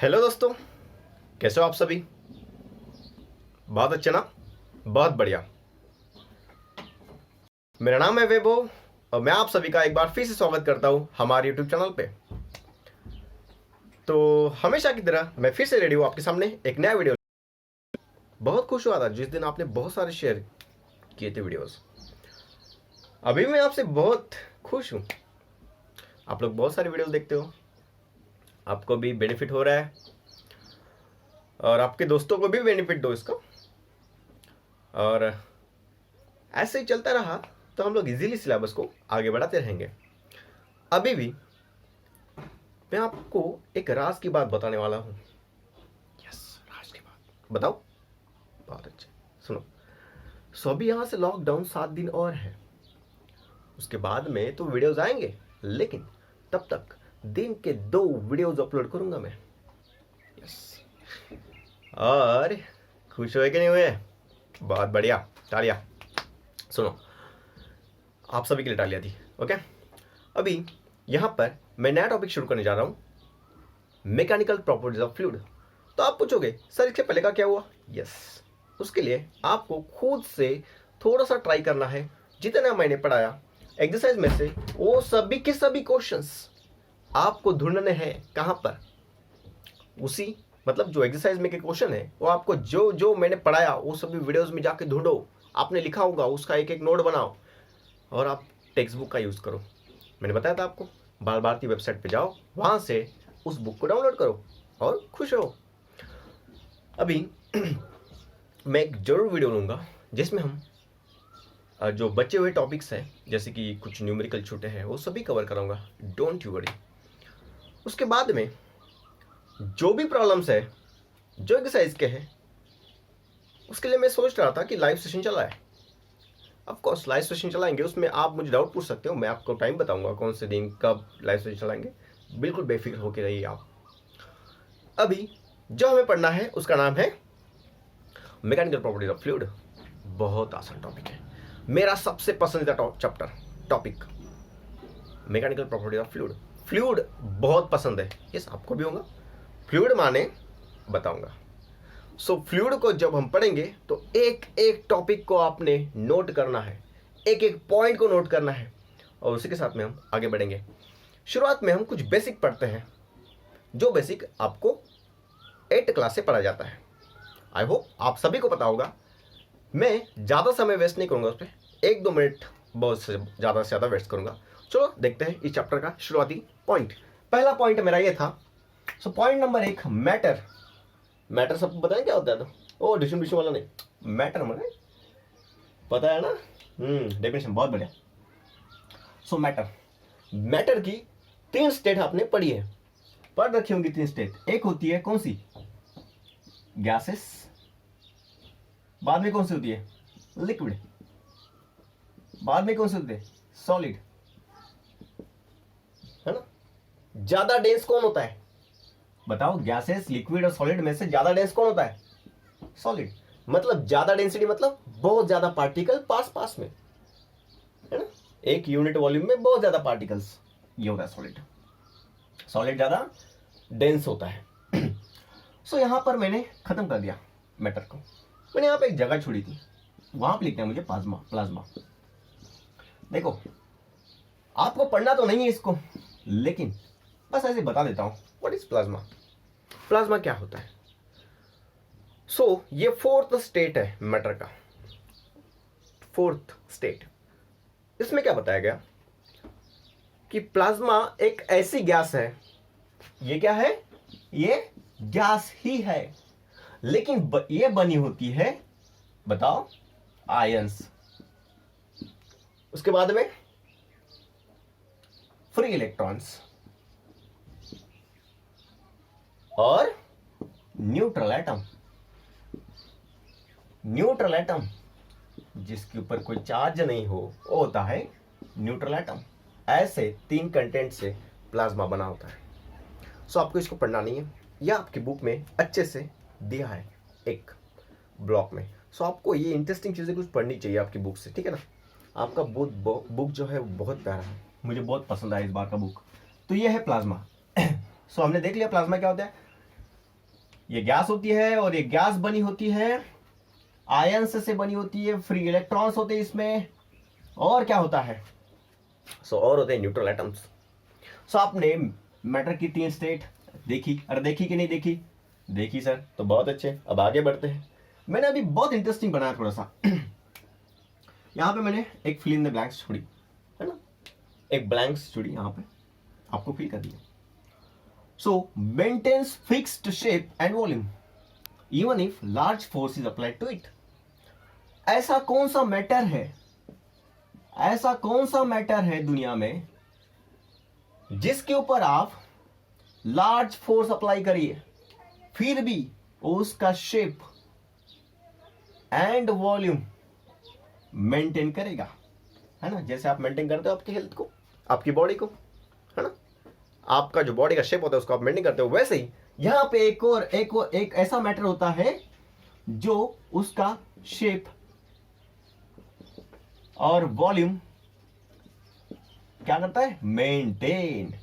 Hello दोस्तों, कैसे हो आप सभी। बहुत अच्छे ना, बहुत बढ़िया। मेरा नाम है वैभव और मैं आप सभी का एक बार फिर से स्वागत करता हूं हमारे यूट्यूब चैनल पे। तो हमेशा की तरह मैं फिर से रेडी हूं आपके सामने एक नया वीडियो। बहुत खुश हुआ था जिस दिन आपने बहुत सारे शेयर किए थे वीडियोस। अभी मैं आपसे बहुत खुश हूं। आप लोग बहुत सारे वीडियोस देखते हो, आपको भी बेनिफिट हो रहा है और आपके दोस्तों को भी बेनिफिट दो इसका। और ऐसे ही चलता रहा तो हम लोग इजीली सिलेबस को आगे बढ़ाते रहेंगे। अभी भी मैं आपको एक राज की बात बताने वाला हूं। यस, राज की बात बताओ। बहुत अच्छे, सुनो। अभी यहां से लॉकडाउन 7 दिन और है, उसके बाद में तो वीडियोस आएंगे, लेकिन तब तक दिन के 2 वीडियोस अपलोड करूंगा मैं। यस, और खुश हुए कि नहीं हुए? बहुत बढ़िया, तालियां। सुनो, आप सभी के लिए तालियां थी। ओके, अभी यहां पर मैं नया टॉपिक शुरू करने जा रहा हूं, मैकेनिकल प्रॉपर्टीज ऑफ फ्लूइड। तो आप पूछोगे सर इसके पहले का क्या हुआ? यस, उसके लिए आपको खुद से थोड़ा सा ट्राई करना है। जितना मैंने पढ़ाया एक्सरसाइज में से वो सभी के सभी क्वेश्चंस आपको ढूंढने हैं। कहां पर? उसी मतलब जो एक्सरसाइज में के क्वेश्चन है वो आपको जो जो मैंने पढ़ाया वो सभी वीडियोस में जाके ढूंढो। आपने लिखा होगा उसका एक एक नोट बनाओ और आप टेक्स्ट बुक का यूज करो। मैंने बताया था आपको, बाल भारती वेबसाइट पे जाओ, वहां से उस बुक को डाउनलोड करो और खुश रहो। अभी मैं एक जरूर वीडियो लूंगा जिसमें हम जो बचे हुए टॉपिक्स हैं, जैसे कि कुछ न्यूमेरिकल छोटे हैं, वो सभी कवर कराऊंगा। Don't you worry. उसके बाद में जो भी प्रॉब्लम्स है जो एक्सरसाइज के हैं, उसके लिए मैं सोच रहा था कि लाइव सेशन चलाए। ऑफ कोर्स लाइव सेशन चलाएंगे, उसमें आप मुझे डाउट पूछ सकते हो, मैं आपको टाइम बताऊंगा कौन से दिन कब लाइव सेशन चलाएंगे। बिल्कुल बेफिक्र होकर रहिए आप। अभी जो हमें पढ़ना है उसका नाम है मैकेनिकल प्रॉपर्टीज ऑफ फ्लूइड। बहुत आसान टॉपिक है, मेरा सबसे पसंदीदा chapter topic mechanical properties of fluid. Fluid बहुत पसंद है, यस आपको भी होगा। फ्लूइड माने बताऊंगा। फ्लूइड को जब हम पढ़ेंगे तो एक एक टॉपिक को आपने नोट करना है, एक एक पॉइंट को नोट करना है और उसी के साथ में हम आगे बढ़ेंगे। शुरुआत में हम कुछ बेसिक पढ़ते हैं, जो बेसिक आपको 8th क्लास से पढ़ा जाता है। आई होप आप सभी को पता होगा। मैं ज़्यादा समय वेस्ट नहीं करूंगा उस पर, 1-2 मिनट बहुत ज़्यादा से ज़्यादा वेस्ट करूंगा। चलो देखते हैं इस चैप्टर का शुरुआती पॉइंट। पहला पॉइंट मेरा ये था। Point number 1, matter. मैटर सबको पता है क्या होता है? तो ओ डिस्ट्रीब्यूशन वाला नहीं, मैटर मैंने पता है ना। डेफिनेशन बहुत बढ़िया। मैटर की 3 स्टेट आपने पढ़ी है, पढ़ रखी होंगी 3 स्टेट। एक होती है कौन सी? गैसेस। बाद में कौन सी होती है? लिक्विड। बाद में कौन सी होती है? सॉलिड, है ना। ज्यादा डेंस कौन होता है? बताओ, गैसेस, लिक्विड और सॉलिड में से ज्यादा डेंस कौन होता है? सॉलिड। मतलब ज्यादा डेंसिटी मतलब बहुत ज्यादा पार्टिकल पास पास में, है ना। एक यूनिट वॉल्यूम में बहुत ज्यादा पार्टिकल्स, ये होता है सॉलिड। सॉलिड ज्यादा डेंस होता है। यहां पर मैंने खत्म कर दिया मैटर को। मैंने यहां पे एक जगह छोड़ी थी, वहां पे लिखना है मुझे प्लाज्मा। देखो, आपको पढ़ना तो नहीं है इसको, लेकिन बस ऐसे बता देता हूं व्हाट इज प्लाज्मा। प्लाज्मा क्या होता है? ये 4th स्टेट है मैटर का, 4th स्टेट। इसमें क्या बताया गया कि प्लाज्मा एक ऐसी गैस है। ये क्या है? ये गैस ही है, लेकिन ये बनी होती है, बताओ, आयंस। उसके बाद में फ्री इलेक्ट्रॉन्स और न्यूट्रल एटम। न्यूट्रल एटम जिसके ऊपर कोई चार्ज नहीं हो वो होता है न्यूट्रल एटम। ऐसे 3 कंटेंट से प्लाज्मा बना होता है। आपको इसको पढ़ना नहीं है, यह आपकी बुक में अच्छे से दिया है एक ब्लॉक में। आपको ये इंटरेस्टिंग चीजें कुछ पढ़नी चाहिए आपकी बुक से, ठीक है ना। आपका बुक जो है बहुत प्यारा है, मुझे बहुत पसंद आया इस बार का बुक। तो ये है प्लाज्मा। हमने देख लिया प्लाज्मा क्या होता है। ये गैस होती है और ये गैस बनी होती है आयंस से बनी होती है, फ्री इलेक्ट्रॉन्स होते हैं इसमें, और क्या होता है और होते हैं न्यूट्रल एटम्स। आपने मैटर की 3 स्टेट देखी, अरे देखी कि नहीं देखी? देखी सर, तो बहुत अच्छे। अब आगे बढ़ते हैं। मैंने अभी बहुत इंटरेस्टिंग बनाया थोड़ा सा यहां पे मैंने एक फिल इन द ब्लैंक्स छोड़ी है ना, एक ब्लैंक्स छोड़ी यहां पे, आपको फिल कर दिया। Maintains fixed shape and volume even if large force is applied to it. ऐसा कौन सा मैटर है, ऐसा कौन सा मैटर है दुनिया में जिसके ऊपर आप लार्ज फोर्स अप्लाई करिए फिर भी उसका शेप एंड वॉल्यूम मेंटेन करेगा, है ना? जैसे आप मेंटेन करते हो आपकी हेल्थ को, आपकी बॉडी को, है ना? आपका जो बॉडी का शेप होता है उसको आप मेंटेन करते हो, वैसे ही यहां पे एक ऐसा मैटर होता है जो उसका शेप और वॉल्यूम क्या करता है? मेंटेन।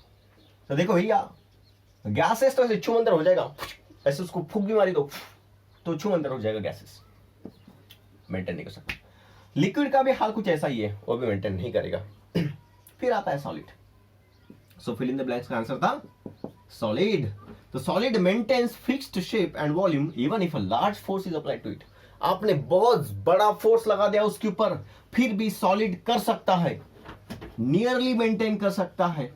तो देखो भैया, गैसेस तो ऐसे छूमंतर हो जाएगा, ऐसे उसको फूक भी मारी तो छूमंतर हो जाएगा, गैसेस मेंटेन नहीं कर सकता। लिक्विड का भी हाल कुछ ऐसा ही है, वो भी मेंटेन नहीं करेगा। फिर आता है solid. Fill in the blanks का आंसर था सॉलिड। तो solid maintains fixed shape and volume even if a large force is applied to it. आपने बहुत बड़ा फोर्स लगा दिया उसके ऊपर, फिर भी सॉलिड कर सकता है, नियरली मेंटेन कर सकता है।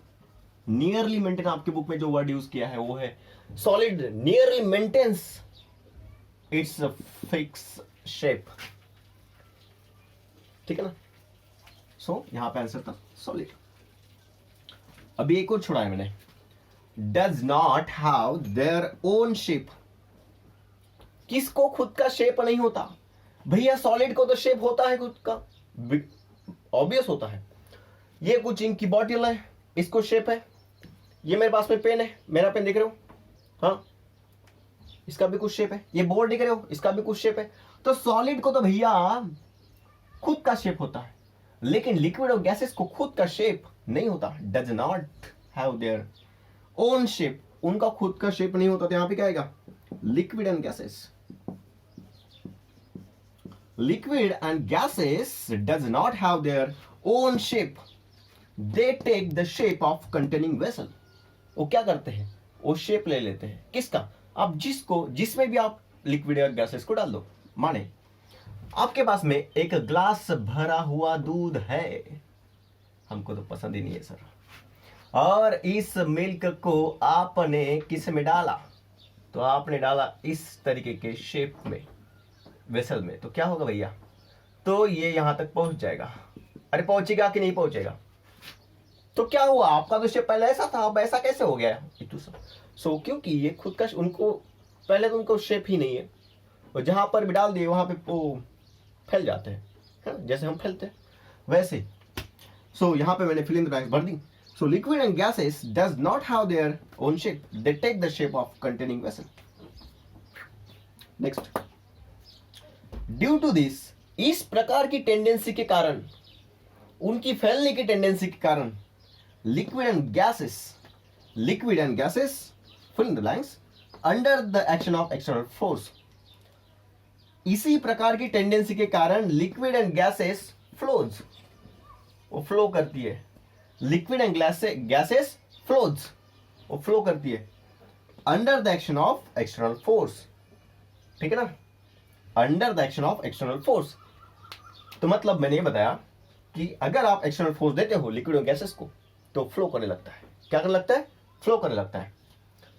नियरली मेंटेन, आपके बुक में जो वर्ड यूज किया है वो है solid nearly maintains its fix shape, ठीक है ना? यहां पे आंसर था सॉलिड। अभी एक और छोड़ा है मैंने, does not have their own shape. किसको खुद का शेप नहीं होता? भैया सॉलिड को तो शेप होता है खुद का, ऑब्वियस होता है। ये कुछ इंक की बॉटल है, इसको शेप है। ये मेरे पास में पेन है, मेरा पेन दिख रहे हो, हाँ, इसका भी कुछ शेप है। ये बोर्ड दिख रहे हो, इसका भी कुछ शेप है। तो सॉलिड को तो भैया खुद का शेप होता है, लेकिन लिक्विड और गैसेस को खुद का शेप नहीं होता। Does not have their own shape, उनका खुद का शेप नहीं होता। तो यहां पे क्या आएगा? Liquid and gases. Liquid and gases does not have their own shape, they take the shape of containing vessel. वो क्या करते हैं? वो शेप ले लेते हैं। किसका? आप जिसमें भी आप लिक्विड और गैसेस को डाल दो। माने आपके पास में एक ग्लास भरा हुआ दूध है, हमको तो पसंद ही नहीं है सर, और इस मिल्क को आपने किस में डाला? तो आपने डाला इस तरीके के शेप में, वेसल में। तो क्या होगा भैया? तो ये यहां तक पहुंच जाएगा। अरे पहुंचेगा कि नहीं पहुंचेगा? तो क्या हुआ? आपका तो शेप पहले ऐसा था, अब ऐसा कैसे हो गया? क्योंकि ये खुद का, उनको पहले तो उनको शेप ही नहीं है, और जहां पर भी डाल दिए वहां पे वो फैल जाते हैं, है? जैसे हम फैलते हैं वैसे। यहां पे मैंने फिल इन द ब्लैंक्स भर दी। Liquid and gases does not have their own shape, they take the shape of containing vessel. Next, due to this, इस प्रकार की टेंडेंसी के कारण, उनकी फैलने की टेंडेंसी के कारण, liquid and gases fill in the blanks under the action of external force. इसी प्रकार की टेंडेंसी के कारण लिक्विड एंड गैसेस फ्लोज, वो फ्लो करती है। लिक्विड एंड गैसेस फ्लोज, वो फ्लो करती है under the action of external force, ठीक है ना? Under the action of external force. तो मतलब मैंने ये बताया कि अगर आप एक्सटर्नल फोर्स देते हो लिक्विड और गैसेस को, तो फ्लो करने लगता है। क्या करने लगता है? फ्लो करने लगता है।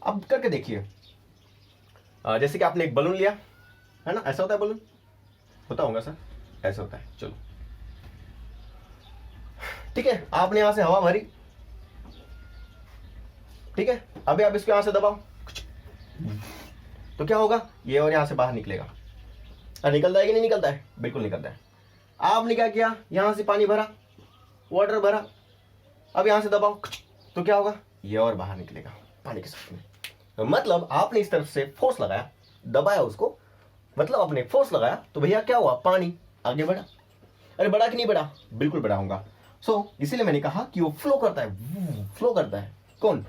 अब करके देखिए, जैसे कि आपने एक बलून लिया, है ना? ऐसा होता है बलून, होता होगा सर, ऐसा होता है। चलो ठीक है, आपने यहां से हवा भरी, ठीक है, अभी आप इसको यहां से दबाओ, तो क्या होगा? ये और यहां से बाहर निकलेगा। निकलता है कि नहीं निकलता है? बिल्कुल निकलता है। आपने क्या किया? यहां से पानी भरा, वाटर भरा, अब यहां से दबाओ, तो क्या होगा? ये और बाहर निकलेगा पानी के साथ में। मतलब आपने इस तरफ से फोर्स लगाया, दबाया उसको, मतलब आपने फोर्स लगाया, तो भैया क्या हुआ? पानी आगे बढ़ा। अरे बढ़ा कि नहीं बढ़ा? बिल्कुल बढ़ा होगा। इसीलिए मैंने कहा कि वो फ्लो करता है, फ्लो करता है। कौन?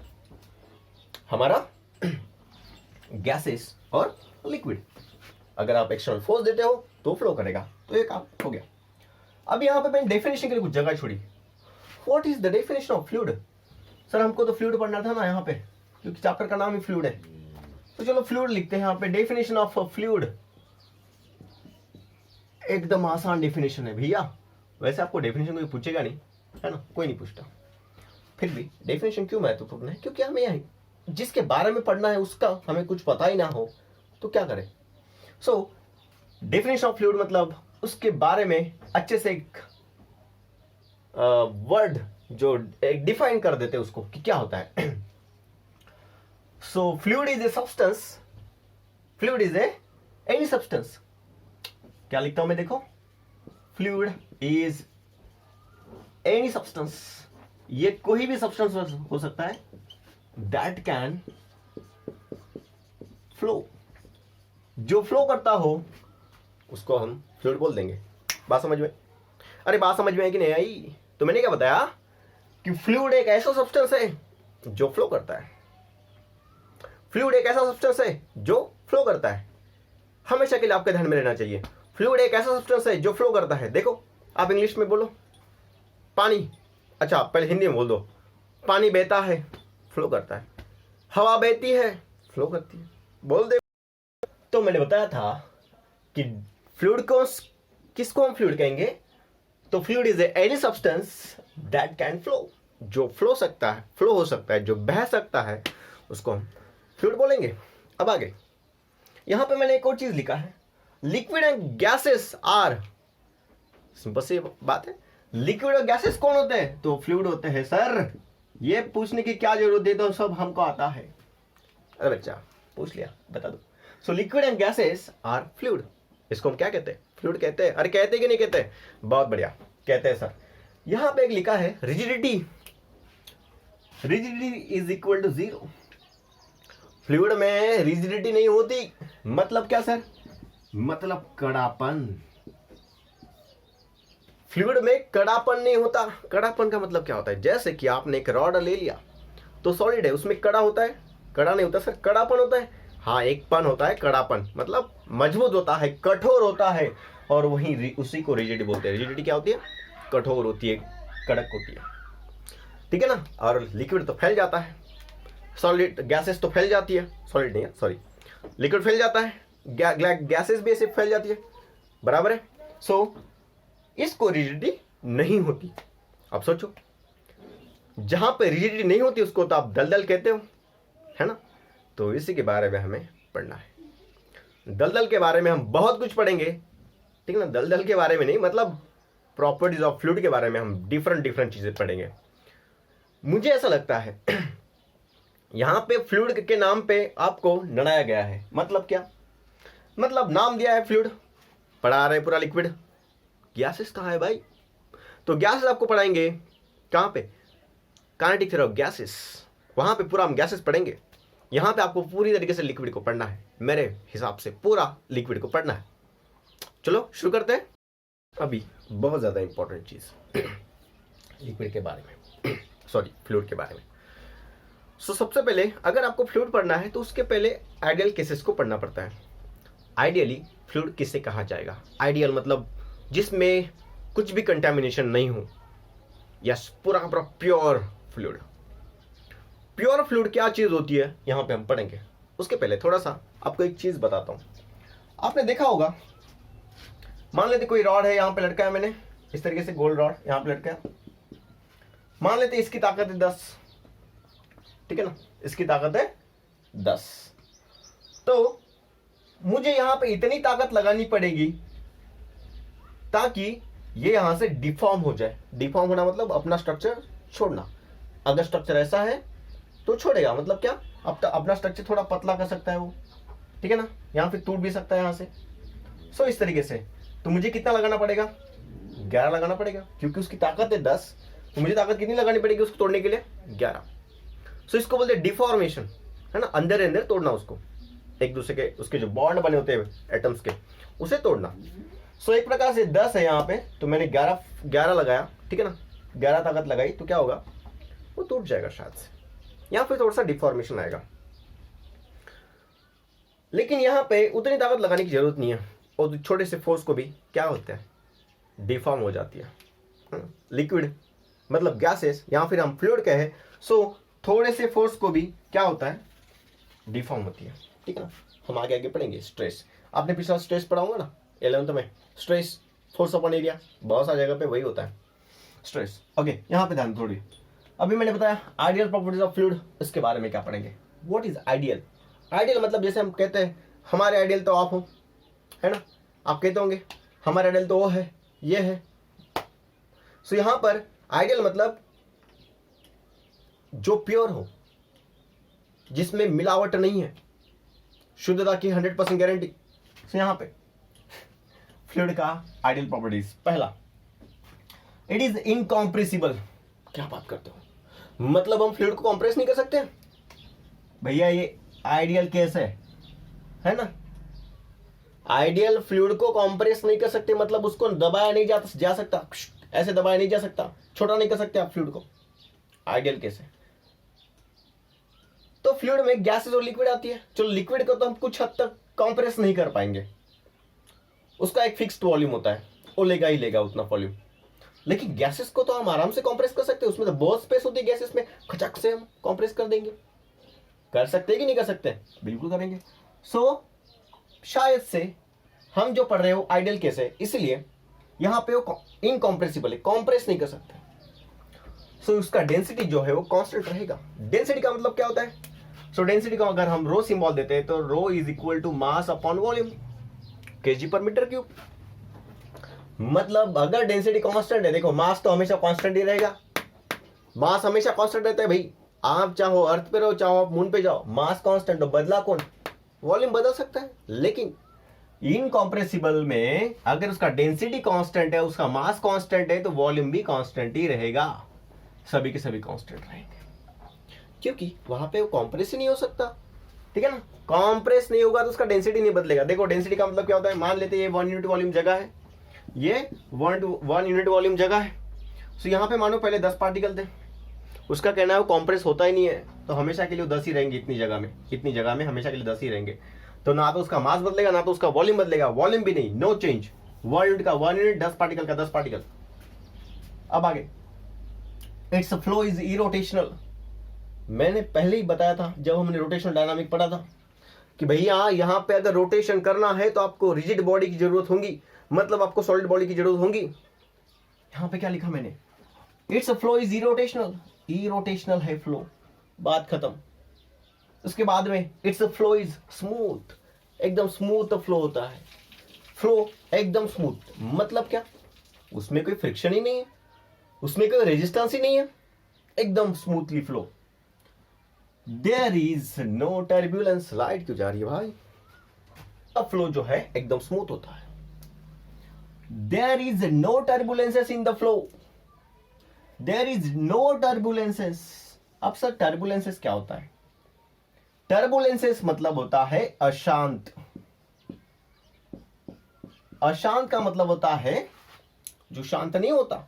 हमारा गैसेस और लिक्विड। अगर आप एक्सटर्नल फोर्स देते हो तो फ्लो करेगा, तो ये काम हो गया। अब यहाँ पे मैंने डेफिनेशन के लिए कुछ जगह छोड़ी। What is the definition of fluid? Sir हमको तो फ्लूइड पढ़ना था ना यहाँ पे, क्योंकि चैप्टर का नाम ही फ्लूइड है। तो चलो फ्लूइड लिखते हैं यहाँ पे। डेफिनेशन ऑफ फ्लूइड एकदम आसान डेफिनेशन है भैया। वैसे आपको डेफिनेशन कोई पूछेगा नहीं, है ना, कोई नहीं पूछता। फिर भी डेफिनेशन क्यों महत्वपूर्ण है? क्योंकि हमें यहाँ जिसके बारे में पढ़ना है उसका हमें कुछ पता ही ना हो तो क्या करें। सो डेफिनेशन ऑफ फ्लूइड मतलब उसके बारे में अच्छे से एक वर्ड जो एक डिफाइन कर देते उसको कि क्या होता है। So fluid is a substance, fluid is a any substance. क्या लिखता हूं मैं, देखो, फ्लूइड इज एनी सब्सटेंस, ये कोई भी सब्सटेंस हो सकता है, दैट कैन फ्लो, जो फ्लो करता हो उसको हम फ्लूइड बोल देंगे। बात समझ में? अरे बात समझ में आई कि नहीं आई? तो मैंने क्या बताया कि फ्लूइड एक ऐसा सब्सटेंस है जो फ्लो करता है। फ्लूइड एक ऐसा सब्सटेंस है जो फ्लो करता है। हमेशा के लिए आपके ध्यान में रहना चाहिए, फ्लूइड एक ऐसा सब्सटेंस है जो फ्लो करता है। देखो, आप इंग्लिश में बोलो पानी, अच्छा पहले हिंदी में बोल दो, पानी बहता है, फ्लो करता है। हवा बहती है, फ्लो करती है, बोल दे। तो मैंने बताया था कि फ्लूइड को किसको हम फ्लूइड कहेंगे? तो fluid is any substance that can flow, जो फ्लो सकता है, फ्लो हो सकता है, जो बह सकता है, उसको हम फ्लूइड बोलेंगे। अब आगे यहां पे मैंने एक और चीज लिखा है, liquid and gases are, simple सी बात है, लिक्विड और गैसेस कौन होते हैं? तो फ्लूइड होते हैं। सर ये पूछने की क्या जरूरत है, तो सब हमको आता है। अरे बच्चा पूछ लिया, बता दो। So liquid and gases are fluid, इसको हम क्या कहते हैं? फ्लूइड कहते हैं। अरे कहते कि नहीं कहते? बहुत बढ़िया, कहते हैं सर। यहां पे एक लिखा है rigidity, rigidity is equal to 0। Fluid में रिजिडिटी नहीं होती, मतलब क्या सर? मतलब कड़ापन। फ्लूइड में कड़ापन नहीं होता। कड़ापन का मतलब क्या होता है? जैसे कि आपने एक रॉड ले लिया तो सॉलिड है, उसमें कड़ा होता है? कड़ा नहीं होता सर, कड़ापन होता है। हाँ, एक पन होता है, कड़ापन मतलब मजबूत होता है, कठोर होता है, और वही उसी को रिजिडिटी बोलते हैं। रिजिडिटी क्या होती है? कठोर होती है, कड़क होती है, ठीक है ना। और लिक्विड तो फैल जाता है, सॉलिड गैसेस तो फैल जाती है, सॉलिड नहीं है सॉरी, लिक्विड फैल जाता है, गैसेस भी ऐसे फैल जाती है, बराबर है। सो इसको रिजिडिटी नहीं होती। अब सोचो, जहां पे रिजिडिटी नहीं होती उसको तो आप दलदल कहते हो, है ना। तो इसी के बारे में हमें पढ़ना है। दलदल के बारे में हम बहुत कुछ पढ़ेंगे, ठीक है ना। दलदल के बारे में नहीं, मतलब प्रॉपर्टीज ऑफ फ्लूइड के बारे में हम डिफरेंट चीजें पढ़ेंगे। मुझे ऐसा लगता है यहां पे फ्लूइड के नाम पे आपको लड़ाया गया है। मतलब क्या? मतलब नाम दिया है फ्लूइड, पढ़ा रहे पूरा लिक्विड, गैसेस कहाँ है भाई? तो गैसेस आपको पढ़ाएंगे कहां पे? काइनेटिक थ्योरी ऑफ गैसेस, वहां पे पूरा हम गैसेस पढ़ेंगे। यहां पे आपको पूरी तरीके से लिक्विड को पढ़ना है, मेरे हिसाब से पूरा लिक्विड को पढ़ना है। चलो शुरू करते हैं। अभी बहुत ज्यादा इंपॉर्टेंट चीज लिक्विड के बारे में, सॉरी फ्लूइड के बारे में। सो सबसे पहले अगर आपको फ्लूइड पढ़ना है तो उसके पहले आइडियल केसेस को पढ़ना पड़ता है। आइडियली फ्लूइड किसे कहा जाएगा? आइडियल मतलब जिसमें कुछ भी कंटेमिनेशन नहीं हो, यस, पूरा का पूरा प्योर फ्लूइड। प्योर फ्लूइड क्या चीज होती है यहां पे हम पढ़ेंगे। उसके पहले थोड़ा सा आपको एक चीज बताता हूं। आपने देखा होगा, मान लेते कोई रॉड है यहां पे लटका है, मैंने इस तरीके से गोल्ड रॉड यहां पे लटका है। मान लेते इसकी ताकत है 10, ठीक है ना, इसकी ताकत है 10। तो मुझे यहां पे इतनी ताकत लगानी पड़ेगी ताकि ये यहां से डिफॉर्म हो जाए। डिफॉर्म होना मतलब अपना स्ट्रक्चर छोड़ना। अगर स्ट्रक्चर ऐसा है तो छोड़ेगा, मतलब क्या? अब अपना स्ट्रक्चर थोड़ा पतला कर सकता है वो, ठीक है ना, यहां पे टूट भी सकता है यहां से। सो इस तरीके से तो मुझे कितना लगाना पड़ेगा? 11 लगाना पड़ेगा, क्योंकि उसकी ताकत है 10, तो मुझे ताकत कितनी लगानी पड़ेगी उसको तोड़ने के लिए? 11। सो इसको बोलते हैं डिफॉर्मेशन, है ना, अंदर अंदर तोड़ना उसको, एक दूसरे के उसके जो बॉन्ड बने होते हैं एटम्स के, उसे तोड़ना। सो एक प्रकार से 10 है यहाँ पे, तो मैंने 11 लगाया, ठीक है ना, 11 ताकत लगाई, तो क्या होगा? वो टूट जाएगा शायद से, या फिर थोड़ा सा डिफॉर्मेशन आएगा। लेकिन यहाँ पे उतनी ताकत लगाने की जरूरत नहीं है, और छोटे से फोर्स को भी क्या होता है, डिफॉर्म हो जाती है। लिक्विड मतलब गैसेस या फिर हम फ्लूइड कहे, सो थोड़े से फोर्स को भी क्या होता है, डिफॉर्म होती है। ठीक है ना, हम आगे आगे पढ़ेंगे। स्ट्रेस, आपने पिछला स्ट्रेस पढ़ा होगा ना 11th में, स्ट्रेस फोर्स अपॉन एरिया, बहुत सारी जगह पे वही होता है स्ट्रेस। ओके, यहाँ पे ध्यान थोड़ी, अभी मैंने बताया आइडियल प्रॉपर्टीज ऑफ फ्लूइड, इसके बारे में क्या पढ़ेंगे। What is ideal? आइडियल मतलब जैसे हम कहते हैं हमारे आइडियल तो आप हो, है ना, आप कहते होंगे हमारा आइडियल तो वो है, ये है। सो यहाँ पर आइडियल मतलब जो प्योर हो, जिसमें मिलावट नहीं है, शुद्धता की 100% गारंटी। सो यहाँ पे फ्लूइड का आइडियल प्रॉपर्टीज, पहला इट इज इनकॉम्प्रेसिबल। क्या बात करते हो, मतलब हम फ्लूइड को कॉम्प्रेस नहीं कर सकते भैया, ये आइडियल केस है ना। आइडियल फ्लूइड को कॉम्प्रेस नहीं कर सकते मतलब उसको दबाया नहीं जा सकता, ऐसे दबाया नहीं जा सकता, छोटा नहीं कर सकते आप फ्लूइड को, आइडियल केस है। तो फ्लूइड में गैसेस और लिक्विड आती है। चलो लिक्विड को तो हम कुछ हद तक कॉम्प्रेस नहीं कर पाएंगे, उसका एक फिक्स्ड वॉल्यूम होता है, वो लेगा ही लेगा उतना वॉल्यूम। लेकिन गैसेस को तो हम आराम से कॉम्प्रेस कर सकते हैं, उसमें तो बहुत स्पेस होती है गैसेस में, खचक से हम कॉम्प्रेस कर देंगे। कर सकते हैं कि नहीं कर सकते? बिल्कुल करेंगे। सो शायद से हम जो पढ़ रहे हो आइडियल केस है, इसलिए यहां पे वो इनकॉम्प्रेसिबल है, कॉम्प्रेस नहीं कर सकते। सो उसका डेंसिटी जो है वो कांस्टेंट रहेगा। डेंसिटी का मतलब क्या होता है? सो डेंसिटी को अगर हम रो सिंबल देते हैं तो rho is equal to mass upon volume, KG per metre cube. मतलब अगर डेंसिटी कांस्टेंट है, देखो मास तो हमेशा कांस्टेंट ही रहेगा, मास हमेशा कांस्टेंट रहता है भाई। आप चाहो अर्थ पे रहो, चाहो आप मून पे जाओ, मास कांस्टेंट हो, बदला कौन? वॉल्यूम बदल सकता है। लेकिन इनकॉम्प्रेसिबल में अगर उसका डेंसिटी कांस्टेंट है, उसका मास कांस्टेंट है, तो वॉल्यूम भी कांस्टेंट ही रहेगा, सभी के सभी कांस्टेंट रहेंगे, क्योंकि वहां पे वो कॉम्प्रेस ही नहीं हो सकता। ठीक है ना, कॉम्प्रेस नहीं होगा तो उसका डेंसिटी नहीं बदलेगा। देखो डेंसिटी का मतलब क्या होता है, मान लेते हैं ये 1 यूनिट वॉल्यूम जगह है, ये 1 यूनिट वॉल्यूम जगह है। सो यहाँ पे मानो पहले 10 पार्टिकल थे, उसका कहना है वो कॉम्प्रेस होता ही नहीं है, तो हमेशा के लिए 10 ही रहेंगे, इतनी जगह में हमेशा के लिए 10 ही रहेंगे। तो ना तो उसका मास बदलेगा, ना तो उसका वॉल्यूम बदलेगा, वॉल्यूम भी नहीं, नो चेंज। 1 यूनिट का 1 यूनिट, 10 पार्टिकल का 10 पार्टिकल। अब आगे, इट्स फ्लो इज इरोटेशनल। मैंने पहले ही बताया था जब हमने रोटेशनल डायनामिक पढ़ा था कि भैया यहाँ पे अगर रोटेशन करना है तो आपको रिजिड बॉडी की जरूरत होगी, मतलब आपको सॉलिड बॉडी की जरूरत होगी। यहाँ पे क्या लिखा मैंने, it's flow is irrotational, irrotational है फ्लो, बात खत्म। उसके बाद में इट्स फ्लो इज स्मूथ, एकदम स्मूथ फ्लो होता है। फ्लो एकदम स्मूथ मतलब क्या, उसमें कोई फ्रिक्शन ही नहीं है, उसमें कोई रेजिस्टेंस ही नहीं है, एकदम smoothly flow. There is no turbulence. Light क्यों जा रही है भाई? अब फ्लो जो है एकदम स्मूथ होता है। There is no turbulences in the flow, there is no turbulences. अब सर टर्बुलेंसेस क्या होता है? टर्बुलेंसेस मतलब होता है अशांत। अशांत का मतलब होता है जो शांत नहीं होता,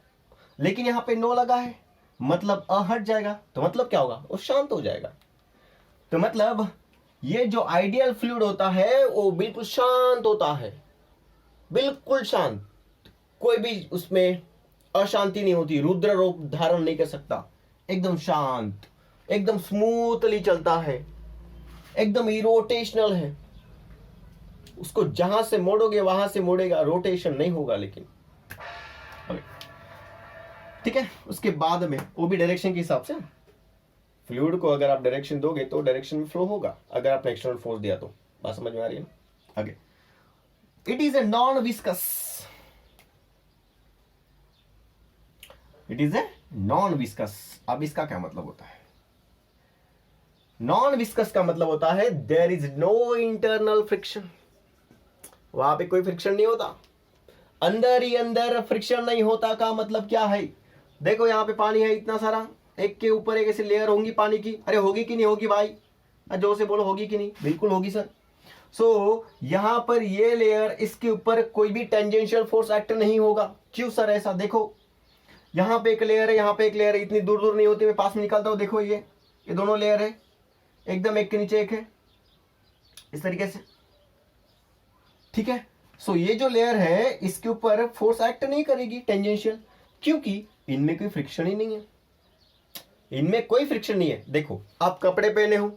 लेकिन यहां पे नो लगा है, मतलब अ हट जाएगा, तो मतलब क्या होगा, वो शांत हो जाएगा। तो मतलब ये जो आइडियल फ्लूइड होता है वो बिल्कुल शांत होता है, बिल्कुल शांत, कोई भी उसमें अशांति नहीं होती, रुद्र रूप धारण नहीं कर सकता, एकदम शांत, एकदम स्मूथली चलता है, एकदम इरोटेशनल है। उसको जहां से मोड़ोगे वहां से मोड़ेगा, रोटेशन नहीं होगा। लेकिन ठीक है, उसके बाद में वो भी डायरेक्शन के हिसाब से, फ्लूइड को अगर आप डायरेक्शन दोगे तो डायरेक्शन में फ्लो होगा, अगर आपने एक्सटर्नल फोर्स दिया तो। बात समझ में आ रही है ना? आगे, it is a non viscous, it is a non viscous. अब इसका क्या मतलब होता है? नॉन विस्कस का मतलब होता है there is no internal friction, वहां पे कोई फ्रिक्शन नहीं होता, अंदर ही अंदर फ्रिक्शन नहीं होता। का मतलब क्या है? देखो यहाँ पे पानी है इतना सारा, एक के ऊपर एक ऐसी लेयर होंगी पानी की, अरे होगी कि नहीं होगी भाई? जोर से बोलो, होगी कि नहीं? बिल्कुल होगी सर। सो यहां पर ये लेयर, इसके ऊपर कोई भी टेंजेंशियल फोर्स एक्ट नहीं होगा। क्यों सर ऐसा? देखो यहाँ पे एक लेयर है, यहाँ पे एक लेयर है, इतनी दूर दूर नहीं होती, मैं पास में निकालता हूँ, देखो ये दोनों लेयर है, एकदम एक के नीचे एक है, इस तरीके से। ठीक है। सो ये जो लेयर है इसके ऊपर फोर्स एक्ट नहीं करेगी टेंजेंशियल, क्योंकि इनमें कोई फ्रिक्शन ही नहीं है, इनमें कोई फ्रिक्शन नहीं है। देखो आप कपड़े पहने हो,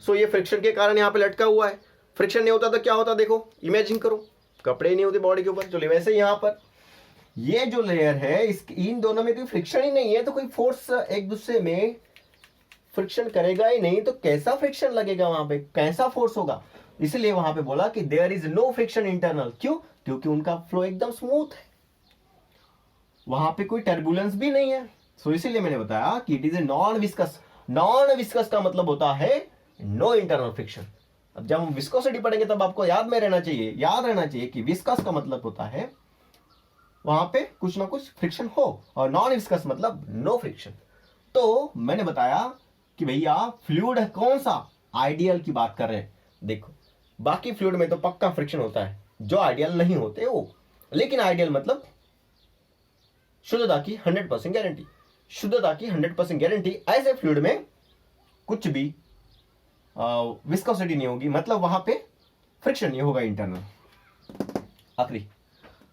सो ये फ्रिक्शन के कारण यहाँ पे लटका हुआ है, फ्रिक्शन नहीं होता तो क्या होता, देखो इमेजिन करो, कपड़े नहीं होते बॉडी के ऊपर, चलिए वैसे यहाँ पर ये जो लेयर है इन दोनों में कोई फ्रिक्शन ही नहीं है, तो कोई फोर्स एक दूसरे में फ्रिक्शन करेगा ही नहीं, तो कैसा फ्रिक्शन लगेगा वहां पे, कैसा फोर्स होगा। इसलिए वहां पे बोला कि there is no friction internal. क्यों? क्योंकि उनका फ्लो एकदम स्मूथ है, वहां पे कोई टर्बुलेंस भी नहीं है। सो इसीलिए मैंने बताया कि it is a non viscous. Non viscous का मतलब होता है नो इंटरनल फ्रिक्शन। अब जब हम विस्कोसिटी पढ़ेंगे तब आपको याद रहना चाहिए कि विस्कस का मतलब होता है वहां पे कुछ ना कुछ फ्रिक्शन हो, और नॉन विस्कस मतलब नो फ्रिक्शन। तो मैंने बताया कि भैया फ्लूइड कौन सा, आइडियल की बात कर रहे हैं। देखो बाकी फ्लूइड में तो पक्का फ्रिक्शन होता है, जो आइडियल नहीं होते वो, लेकिन आइडियल मतलब शुद्धता की 100% गारंटी, शुद्धता की 100% गारंटी। ऐसे फ्लूइड में कुछ भी विस्कोसिटी नहीं होगी, मतलब वहां पे फ्रिक्शन नहीं होगा इंटरनल। आखिरी,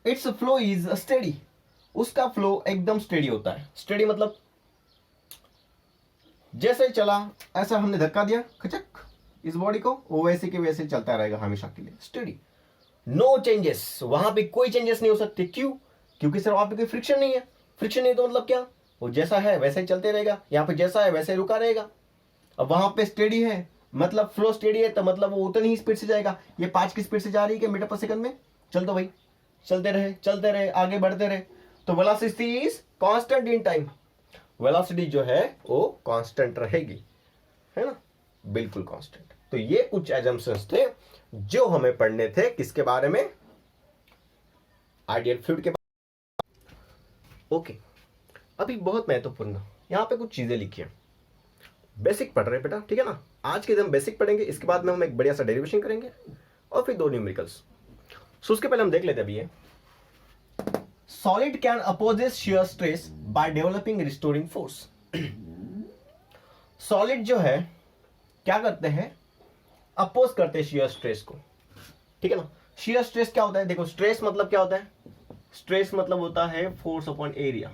इट्स फ्लो इज स्टेडी, उसका फ्लो एकदम स्टेडी होता है। स्टेडी मतलब जैसे चला ऐसा हमने धक्का दिया खचक इस बॉडी को, वो वैसे के वैसे चलता रहेगा हमेशा के लिए, स्टेडी, नो चेंजेस। वहां पे कोई चेंजेस नहीं हो सकते। क्यों? क्योंकि सर वहां पे कोई फ्रिक्शन नहीं है। फ्रिक्शन नहीं तो मतलब क्या, वो जैसा है वैसे ही चलते रहेगा, यहाँ पे जैसा है वैसे ही रुका रहेगा। अब वहां पे स्टेडी है मतलब फ्लो स्टेडी है, तो मतलब वो उतनी ही स्पीड से जाएगा। ये 5 की स्पीड से जा रही है मीटर पर सेकंड में, चल दो भाई, चलते रहे आगे बढ़ते रहे। तो velocity is constant in time, velocity जो है वो कांस्टेंट रहेगी, है ना, बिल्कुल कांस्टेंट। तो ये कुछ एजम्पशंस थे जो हमें पढ़ने थे, किसके बारे में, आइडियल फ्लूइड के बारे में। ओके, अभी बहुत महत्वपूर्ण यहां पे कुछ चीजें लिखी है, बेसिक पढ़ रहे बेटा, ठीक है ना। आज के दिन बेसिक पढ़ेंगे, इसके बाद में हम एक बढ़िया सा डेरिवेशन करेंगे और फिर 2 न्यूमेरिकल्स। सो उसके पहले हम देख लेते हैं अभी ये solid can opposes shear stress by developing restoring force। Solid जो है क्या करते हैं, अपोज करते हैं shear stress को, ठीक है ना। shear stress क्या होता है, देखो स्ट्रेस मतलब क्या होता है, स्ट्रेस मतलब होता है फोर्स अपॉन एरिया,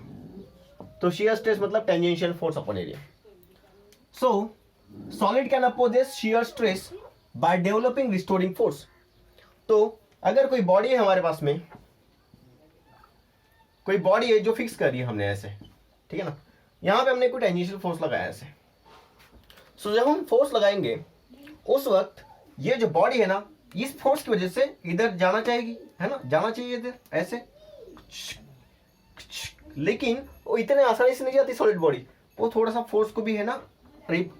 तो shear stress मतलब tangential force upon area. So solid can opposes shear stress by developing restoring force। तो अगर कोई बॉडी है हमारे पास में, कोई बॉडी है जो फिक्स कर रही है हमने ऐसे, ठीक है ना, यहां पे हमने कोई टेंजेंशियल फोर्स लगाया ऐसे। सो जब हम फोर्स लगाएंगे उस वक्त ये जो बॉडी है ना, इस फोर्स की वजह से इधर जाना चाहेगी, है ना, जाना चाहिए इधर ऐसे, लेकिन वो इतने आसानी से नहीं जाती सॉलिड बॉडी, वो थोड़ा सा फोर्स को भी है ना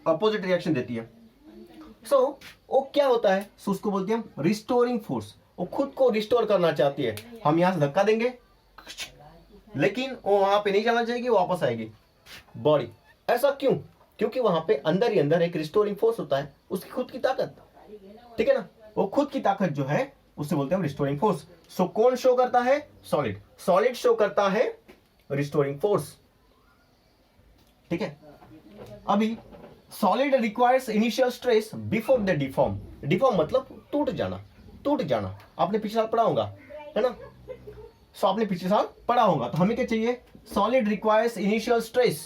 अपोजिट रिएक्शन देती है। सो वो क्या होता है, सो उसको बोलते हैं हम रिस्टोरिंग फोर्स। वो खुद को रिस्टोर करना चाहती है, हम यहां से धक्का देंगे लेकिन वो वहां पे नहीं जाना चाहिए, वापस आएगी बॉडी। ऐसा क्यों? क्योंकि वहां पे अंदर ही अंदर एक रिस्टोरिंग फोर्स होता है, उसकी खुद की ताकत, ठीक है ना, वो खुद की ताकत जो है उससे बोलते हैं रिस्टोरिंग फोर्स। सो कौन शो करता है, सॉलिड, सॉलिड शो करता है रिस्टोरिंग फोर्स, ठीक है। अभी solid requires initial stress before the deform. Deform मतलब टूट जाना, आपने पिछले साल पढ़ा होगा, है ना। सो आपने पिछले साल पढ़ा होगा, तो हमें क्या चाहिए, solid requires initial stress,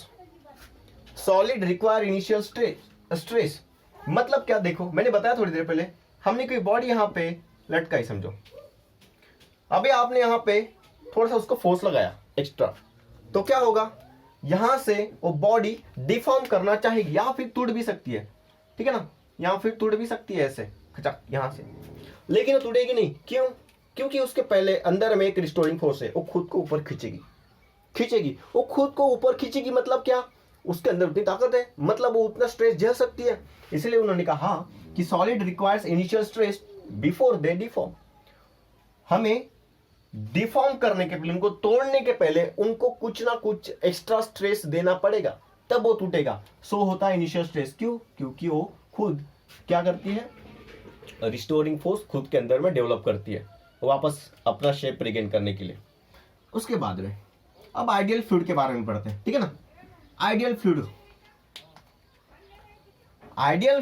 solid require initial stress मतलब क्या, देखो मैंने बताया थोड़ी देर पहले, हमने कोई बॉडी यहां पे लटकाई समझो, अभी आपने यहां पे थोड़ा सा उसको फोर्स लगाया एक्स्ट्रा, तो क्या होगा, यहां से वो बॉडी डिफॉर्म करना चाहेगी या फिर टूट भी सकती है, ठीक है ना, यहां फिर टूट भी सकती है ऐसे खचाक यहां से, लेकिन वो टूटेगी नहीं। क्यों? क्योंकि उसके पहले अंदर में एक रिस्टोरिंग फोर्स है, वो खुद को ऊपर खींचेगी, वो खुद को ऊपर खींचेगी मतलब क्या, उसके अंदर उतनी ताकत है, मतलब वो उतना स्ट्रेस झेल सकती है। इसलिए उन्होंने कहा कि solid requires initial stress before they deform. हमें डिफॉर्म करने के पहले, उनको तोड़ने के पहले उनको कुछ ना कुछ एक्स्ट्रा स्ट्रेस देना पड़ेगा, तब वो टूटेगा। सो होता है इनिशियल स्ट्रेस। क्यों? क्योंकि वो खुद क्या करती है, रिस्टोरिंग फोर्स खुद के अंदर में डेवलप करती है वापस अपना शेप रिगेन करने के लिए। उसके बाद में अब आइडियल फ्लूइड के बारे में पढ़ते हैं, ठीक है ना। आइडियल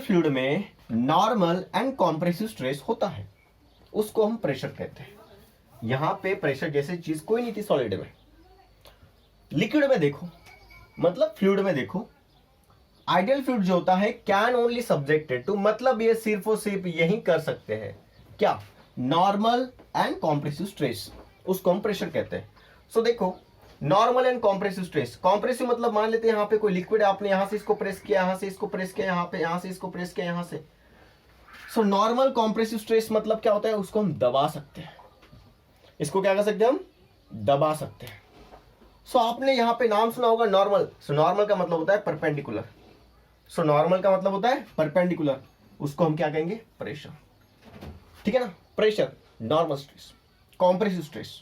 फ्लूइड में नॉर्मल एंड कॉम्प्रेसिव स्ट्रेस होता है, उसको हम प्रेशर कहते हैं। यहां पे प्रेशर जैसी चीज कोई नहीं थी सॉलिड में। लिक्विड में देखो, मतलब फ्लूइड में देखो, आइडियल फ्लूइड जो होता है कैन ओनली सब्जेक्टेड टू, मतलब ये सिर्फ और सिर्फ यही कर सकते हैं क्या, नॉर्मल एंड कॉम्प्रेसिव स्ट्रेस, उसको हम प्रेशर कहते हैं। सो देखो, normal and compressive stress, compressive मतलब मान लेते हैं यहाँ पे कोई लिक्विड है, आपने यहां से इसको प्रेस किया, यहां से इसको प्रेस किया, यहाँ पे यहां से इसको प्रेस किया, यहां से। सो नॉर्मल कॉम्प्रेसिव स्ट्रेस मतलब क्या होता है, उसको हम दबा सकते हैं, इसको क्या कर सकते हैं हम, दबा सकते हैं। सो आपने यहां पे नाम सुना होगा नॉर्मल। सो नॉर्मल का मतलब होता है परपेंडिकुलर। सो नॉर्मल का मतलब होता है परपेंडिकुलर, उसको हम क्या कहेंगे, प्रेशर। ठीक है ना, pressure, normal stress, compressive stress.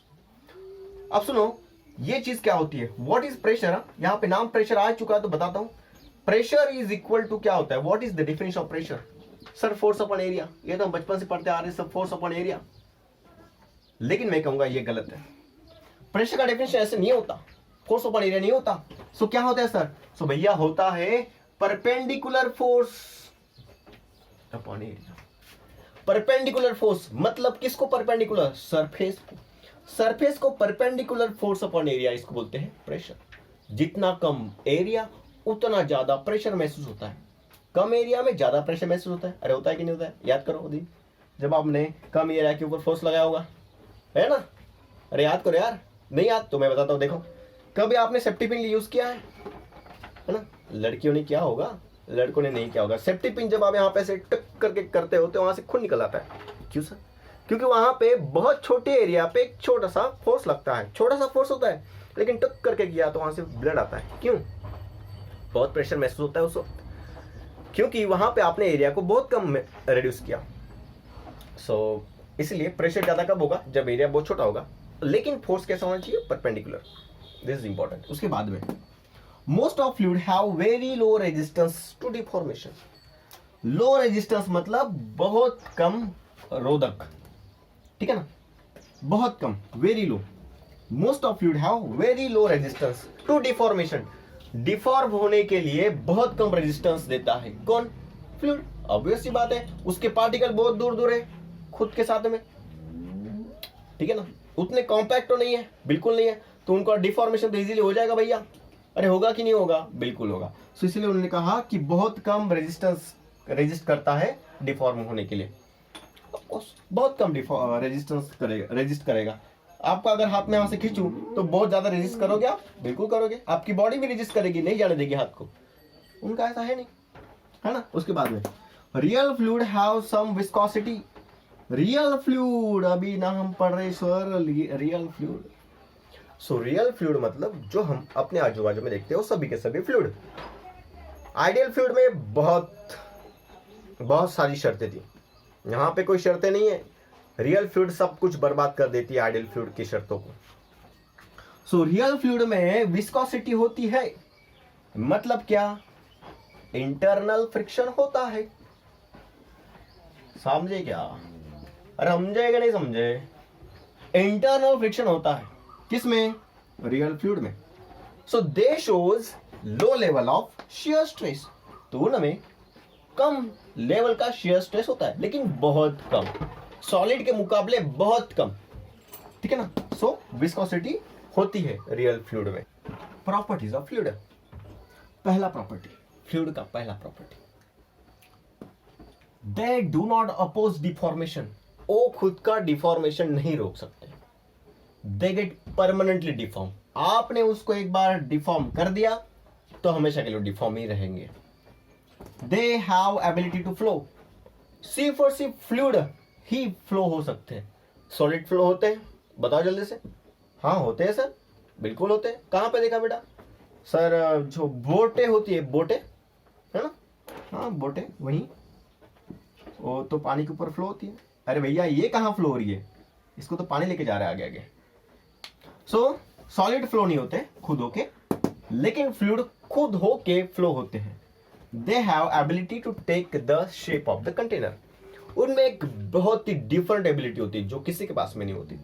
अब सुनो, ये चीज क्या होती है, व्हाट इज प्रेशर। यहां पे नाम प्रेशर आ चुका है तो बताता हूं। प्रेशर इज इक्वल टू क्या होता है, what is the definition of pressure. Sir force upon area, ये तो हम बचपन से पढ़ते आ रहे हैं सब, फोर्स अपॉन एरिया। लेकिन मैं कहूंगा ये गलत है। प्रेशर का डेफिनेशन ऐसे नहीं होता, फोर्स अपॉन एरिया नहीं होता। सो क्या होता है सर, सो भैया होता है perpendicular force upon area. Perpendicular force मतलब किसको परपेंडिकुलर, सरफेस को। सरफेस को परपेंडिकुलर फोर्स अपॉन एरिया, इसको बोलते हैं प्रेशर। जितना कम एरिया उतना ज्यादा प्रेशर महसूस होता है, कम एरिया में ज्यादा प्रेशर महसूस होता है। अरे होता है कि नहीं होता है, याद करो दिन जब आपने कम एरिया के ऊपर फोर्स लगाया होगा, है ना। अरे याद करो यार, नहीं याद तो मैं बताता हूँ। देखो, कभी आपने सेफ्टी पिन यूज किया है ना, लड़कियों ने किया होगा, लड़कों ने नहीं किया होगा। सेफ्टी पिन जब आप यहाँ पे से टक करके करते हो तो वहां से खून निकल आता है। क्यों सर, क्योंकि वहां पे बहुत छोटे एरिया पे एक छोटा सा फोर्स लगता है, छोटा सा फोर्स होता है, लेकिन टक करके किया तो वहां से ब्लड आता है। क्यों, बहुत प्रेशर महसूस होता है उस वक्त, क्योंकि वहां पे आपने एरिया को बहुत कम रिड्यूस किया। सो इसलिए प्रेशर ज्यादा कब होगा, जब एरिया बहुत छोटा होगा। लेकिन फोर्स कैसा होना चाहिए, परपेंडिकुलर, दिस इज इंपॉर्टेंट। उसके बाद में most of fluid have very low resistance to deformation. Low resistance मतलब बहुत कम रोधक, ठीक है ना, बहुत कम, very low. Most of fluid have very low resistance to deformation. Deform होने के लिए बहुत कम रेजिस्टेंस देता है कौन, फ्लूइड। ऑब्वियस सी बात है, उसके पार्टिकल बहुत दूर दूर है खुद के साथ में, ठीक है ना, उतने कॉम्पैक्ट तो नहीं है, बिल्कुल नहीं है, तो उनका डिफॉर्मेशन तो इजीली हो जाएगा भैया। अरे होगा कि नहीं होगा, बिल्कुल होगा। सो इसलिए उन्होंने कहा कि बहुत कम रेजिस्टेंस रेजिस्ट करता है डिफॉर्म होने के लिए, बहुत कम रेजिस्टेंस करेगा, रेजिस्ट करेगा। आपका अगर हाथ में यहां से खींचूं तो बहुत ज्यादा रेजिस्ट करोगे आप, बिल्कुल करोगे। आपकी बॉडी भी रेजिस्ट करेगी, नहीं जाने देगी हाथ को, उनका ऐसा है नहीं, है ना। उसके बाद में real fluid have some viscosity. Real fluid अभी ना हम पढ़ रहे sir, real fluid. So real fluid मतलब जो हम अपने आजू बाजू में देखते हो सभी के सभी फ्लूइड। आइडियल फ्लूइड में बहुत सारी शर्तें थी, यहां पे कोई शर्तें नहीं है। रियल फ्लूइड सब कुछ बर्बाद कर देती है आइडियल फ्लूइड की शर्तों को। सो रियल फ्लूइड में विस्कोसिटी होती है, मतलब क्या, इंटरनल फ्रिक्शन होता है। समझे क्या, अरे समझे कि नहीं समझे, इंटरनल फ्रिक्शन होता है किसमें, रियल फ्लूइड में। So they shows low level of shear stress, तो उनमें कम लेवल का शियर स्ट्रेस होता है, लेकिन बहुत कम, सॉलिड के मुकाबले बहुत कम, ठीक है ना। सो विस्कोसिटी होती है रियल फ्लूइड में। प्रॉपर्टीज ऑफ फ्लूइड, पहला प्रॉपर्टी, फ्लूइड का पहला property, they do not oppose deformation. वो खुद का डिफॉर्मेशन नहीं रोक सकते, दे गेट परमानेंटली डिफॉर्म। आपने उसको एक बार डिफॉर्म कर दिया तो हमेशा के लिए डिफॉर्म ही रहेंगे। They have ability to flow, सिर्फ और सिर्फ फ्लूइड ही फ्लो हो सकते हैं। सॉलिड फ्लो होते हैं, बताओ जल्दी से। हाँ होते हैं सर, बिल्कुल होते हैं। कहां पे देखा बेटा सर, जो बोटे होती है, बोटे है ना, हाँ बोटे वही, वो तो पानी के ऊपर फ्लो होती है। अरे भैया ये कहां फ्लो हो रही है, इसको तो पानी लेके जा रहा है आगे आगे। सो सॉलिड फ्लो नहीं होते खुद होके, लेकिन फ्लूइड खुद होके फ्लो होते हैं। They have ability to take the shape of the container. उनमें एक बहुत ही डिफरेंट एबिलिटी होती है जो किसी के पास में नहीं होती,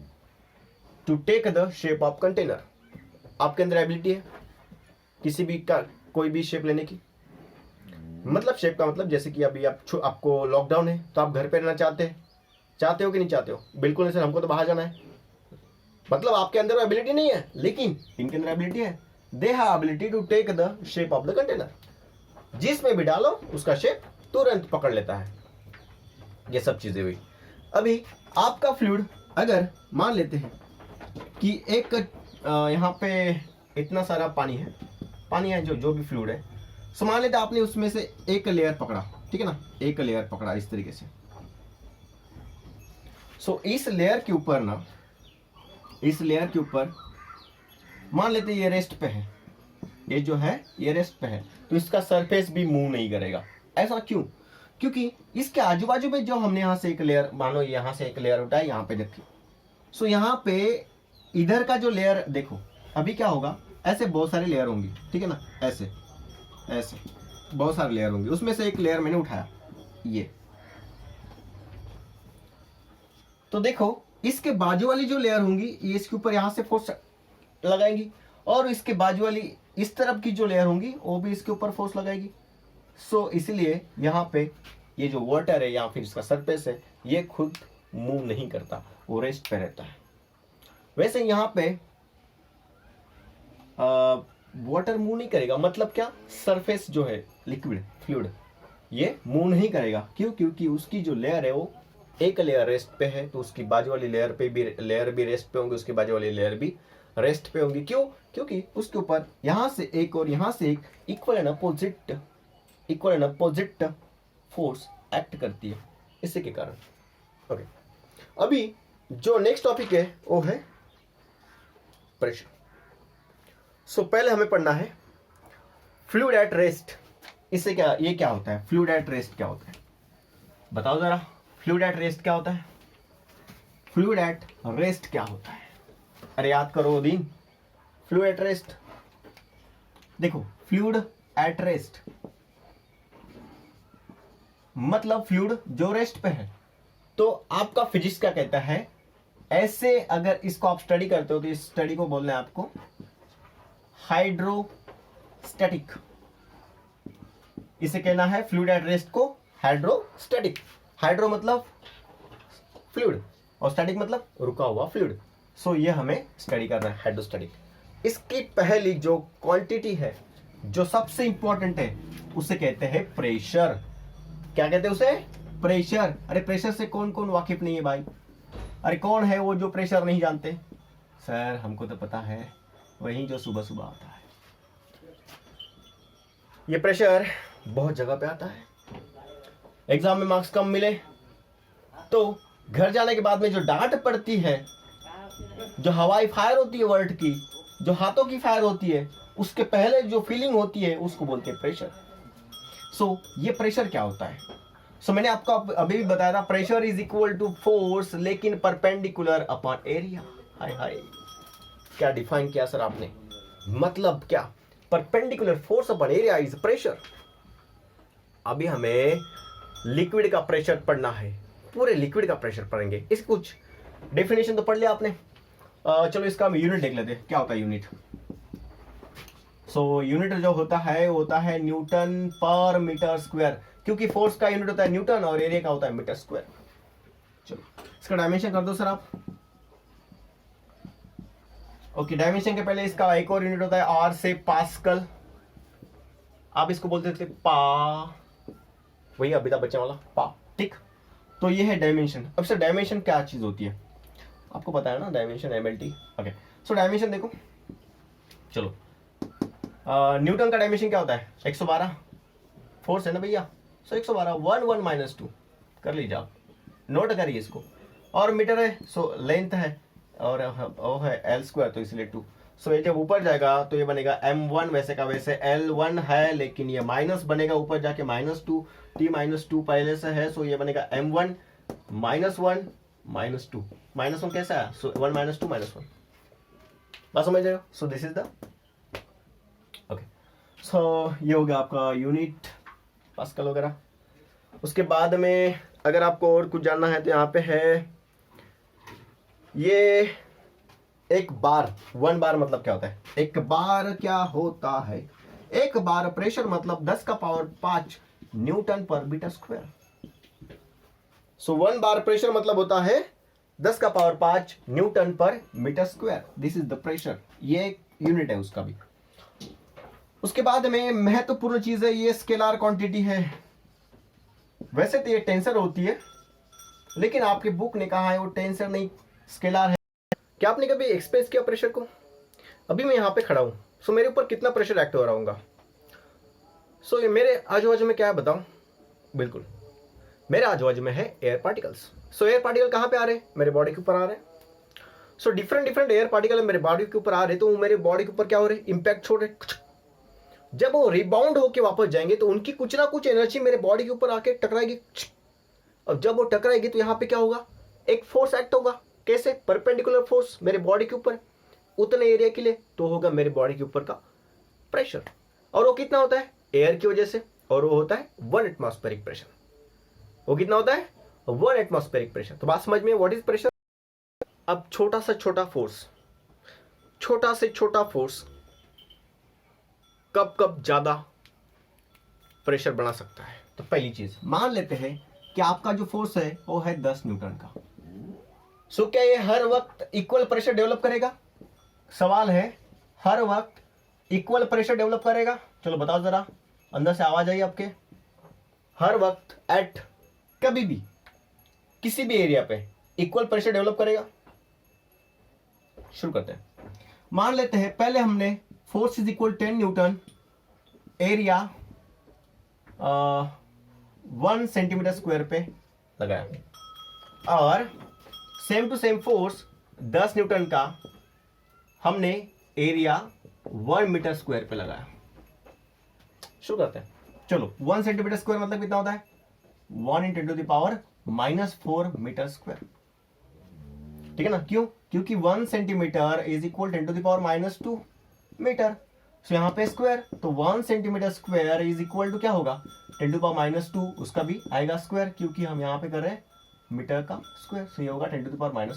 to take the shape of container. आपके अंदर एबिलिटी है किसी भी का कोई भी शेप लेने की, मतलब शेप का मतलब जैसे कि अभी आपको लॉकडाउन है तो आप घर पे रहना चाहते हैं, चाहते हो कि नहीं चाहते हो? बिल्कुल नहीं सर, हमको तो बाहर जाना है। मतलब आपके अंदर एबिलिटी नहीं है, लेकिन इनके अंदर एबिलिटी है। They have ability to take the shape of the container. जिसमें भी डालो उसका शेप तुरंत पकड़ लेता है। ये सब चीजें हुई। अभी आपका फ्लूइड अगर मान लेते हैं कि एक यहाँ पे इतना सारा पानी है, जो भी फ्लूइड है, सो मान लेते आपने उसमें से एक लेयर पकड़ा, ठीक है ना, एक लेयर पकड़ा इस तरीके से। सो इस लेयर के ऊपर ना, इस लेयर के ऊपर मान लेते ये रेस्ट पे है, ये जो है ये रेस्ट पे है, तो इसका सरफेस भी मूव नहीं करेगा। ऐसा क्यों? क्योंकि इसके आजू बाजू में जो हमने यहाँ से एक लेयर, मानो यहाँ से एक लेयर उठाया, यहाँ पे देखिए, सो यहाँ पे इधर का जो लेयर देखो, अभी क्या होगा, ऐसे बहुत सारे लेयर होंगी, ठीक है ना, ऐसे ऐसे बहुत सारे लेयर होंगे, उसमें से एक लेयर मैंने उठाया, ये। तो देखो इसके बाजू वाली जो लेयर होंगी ये इसके ऊपर यहाँ से फोर्स लगाएंगी, और इसके बाजू वाली इस तरफ की जो लेयर होंगी वो भी इसके ऊपर फोर्स लगाएगी। सो इसलिए यहाँ पे ये जो वाटर है या फिर इसका सरफेस है, ये खुद मूव नहीं करता, वो रेस्ट पे रहता है। वैसे यहाँ पे वाटर मूव नहीं करेगा, मतलब क्या, सरफेस जो है लिक्विड फ्लूइड ये मूव नहीं करेगा। क्यों? क्योंकि उसकी जो लेयर है वो एक लेयर रेस्ट पे है, तो उसकी बाजू वाली लेयर भी रेस्ट पे होंगी, उसकी बाजू वाली लेयर भी रेस्ट पे होंगी। क्यों? क्योंकि उसके ऊपर यहाँ से एक और यहाँ से एक equal and opposite force act करती है, इसी के कारण। ओके, अभी जो नेक्स्ट टॉपिक है वो है प्रेशर। सो पहले हमें पढ़ना है फ्लूइड एट रेस्ट। इससे क्या, ये क्या होता है, फ्लूइड एट रेस्ट क्या होता है, बताओ जरा। फ्लूइड एट रेस्ट क्या होता है? फ्लूइड एट रेस्ट क्या होता है? अरे याद करो दिन, फ्लूइड एट रेस्ट। देखो फ्लूइड एट रेस्ट मतलब फ्लूइड जो रेस्ट पे है। तो आपका फिजिक्स क्या कहता है, ऐसे अगर इसको आप स्टडी करते हो तो इस स्टडी को बोलना है आपको हाइड्रोस्टैटिक। इसे कहना है फ्लूइड एट रेस्ट को हाइड्रोस्टैटिक। हाइड्रो मतलब फ्लूइड और स्टैटिक मतलब रुका हुआ फ्लूइड। सो ये हमें स्टडी करना है हाइड्रोस्टैटिक। इसकी पहली जो क्वांटिटी है, जो सबसे इंपॉर्टेंट है, उसे कहते हैं प्रेशर। क्या कहते हैं उसे? प्रेशर। अरे प्रेशर से कौन कौन वाकिफ नहीं है भाई? अरे कौन है वो जो प्रेशर नहीं जानते? सर हमको तो पता है, वही जो सुबह सुबह आता है। ये प्रेशर बहुत जगह पे आता है। एग्जाम में मार्क्स कम मिले तो घर जाने के बाद में जो डांट पड़ती है, जो हवाई फायर होती है वर्ड की, जो हाथों की फायर होती है, उसके पहले जो फीलिंग होती है उसको बोलते हैं प्रेशर। सो ये प्रेशर क्या होता है? सो मैंने आपको अभी भी बताया था, pressure is equal to force लेकिन परपेंडिकुलर अपॉन एरिया। हाय हाय, क्या डिफाइन किया सर आपने? मतलब क्या? Perpendicular force upon area is pressure. अभी हमें लिक्विड का प्रेशर पढ़ना है, पूरे लिक्विड का प्रेशर पढ़ेंगे। इसकी कुछ डेफिनेशन तो पढ़ लिया आपने। चलो इसका हम यूनिट देख लेते हैं, क्या होता है यूनिट। सो यूनिट जो होता है वो होता है न्यूटन पर मीटर स्क्वायर, क्योंकि फोर्स का यूनिट होता है न्यूटन और एरिया का होता है मीटर स्क्वायर। चलो इसका डायमेंशन कर दो सर आप। ओके, डायमेंशन के पहले इसका एक और यूनिट होता है आर से पास्कल। आप इसको बोलते थे पा, वही अमिताभ बच्चन वाला पा, ठीक। तो ये है डायमेंशन। अब सर डायमेंशन क्या चीज होती है आपको पता है ना, dimension MLT। Okay, so dimension देखो, चलो न्यूटन का डायमेंशन क्या होता है? 112 फोर्स है ना भैया। सो 112 1 - 2 कर लीजिए आप, नोट करिए इसको। और मीटर है, सो लेंथ है, और वो है L², तो इसलिए 2। सो ये जब ऊपर जाएगा तो ये बनेगा M1, वैसे का वैसे L1 है, लेकिन ये माइनस बनेगा ऊपर जाके -2, T - 2 पहले से है, सो ये बनेगा M1 -1 -2। -1 कैसा है? सो 1 - 2 -1, बात समझ जाएगा। So this is the okay. So ये हो गया आपका यूनिट पास्कल वगैरह। उसके बाद में अगर आपको और कुछ जानना है तो यहाँ पे है ये एक बार। 1 बार मतलब क्या होता है? एक बार क्या होता है? एक बार प्रेशर मतलब 10 का power 5 newton per metre square. So 1 bar pressure मतलब होता है 10 का power 5 newton per metre square. This is the pressure, ये एक यूनिट है उसका भी। उसके बाद में महत्वपूर्ण चीज है, ये स्केलर क्वांटिटी है। वैसे तो ये टेंसर होती है, लेकिन आपकी बुक ने कहा है वो टेंसर नहीं स्केलर है। क्या आपने कभी एक्सप्रेस किया प्रेशर को? अभी मैं यहाँ पे खड़ा हूँ, सो मेरे ऊपर कितना प्रेशर एक्ट हो रहा होगा। सो ये मेरे आजू बाजू में क्या है बताऊं? बिल्कुल मेरे आजू बाजू में है एयर पार्टिकल्स। सो एयर पार्टिकल कहाँ पे आ रहे हैं? मेरे बॉडी के ऊपर आ रहे हैं। सो डिफरेंट एयर पार्टिकल मेरे बॉडी के ऊपर आ रहे हैं, तो वो मेरे बॉडी के ऊपर क्या हो रहे हैं? इंपैक्ट छोड़ रहे। जब वो रिबाउंड होके वापस जाएंगे तो उनकी कुछ ना कुछ एनर्जी मेरे बॉडी के ऊपर आके टकराएगी, और जब वो टकराएगी तो यहाँ पे क्या होगा? एक फोर्स एक्ट होगा। कैसे? परपेंडिकुलर फोर्स मेरे बॉडी के ऊपर उतने एरिया के लिए, तो होगा मेरे बॉडी के ऊपर का प्रेशर। और वो कितना होता है? एयर की वजह से, और वो होता है 1 एटमॉस्फेरिक प्रेशर। वो कितना होता है? 1 एटमॉस्फेरिक प्रेशर। तो बात समझ में, व्हाट इज प्रेशर? अब छोटा से छोटा फोर्स कब ज्यादा प्रेशर बना सकता है? तो पहली चीज मान लेते हैं कि आपका जो फोर्स है वो है 10 न्यूटन का। सो क्या ये हर वक्त इक्वल प्रेशर डेवलप करेगा? सवाल है, हर वक्त इक्वल प्रेशर डेवलप करेगा? चलो बताओ जरा, अंदर से आवाज आई आपके। हर वक्त एट कभी भी किसी भी एरिया पे इक्वल प्रेशर डेवलप करेगा? शुरू करते हैं। मान लेते हैं पहले हमने force is equal 10 newton, area 1 centimetre square पे लगाया, और same to same force 10 newton का हमने एरिया 1 मीटर स्क्वायर पे लगाया। शुरू करते हैं। चलो 1 सेंटीमीटर स्क्वायर मतलब कितना होता है? 1 × 10⁻⁻4 मीटर स्क्वायर। ठीक है ना? क्यों? क्योंकि 1 centimetre is equal 10⁻⁻2 metre. So यहाँ पे स्क्वायर, तो 1 centimetre square is equal to क्या होगा? 10⁻2, उसका भी आएगा स्क्वायर, क्योंकि हम यहाँ पे कर रहे हैं मीटर का स्क्वायर। सो ये होगा 10⁻⁴।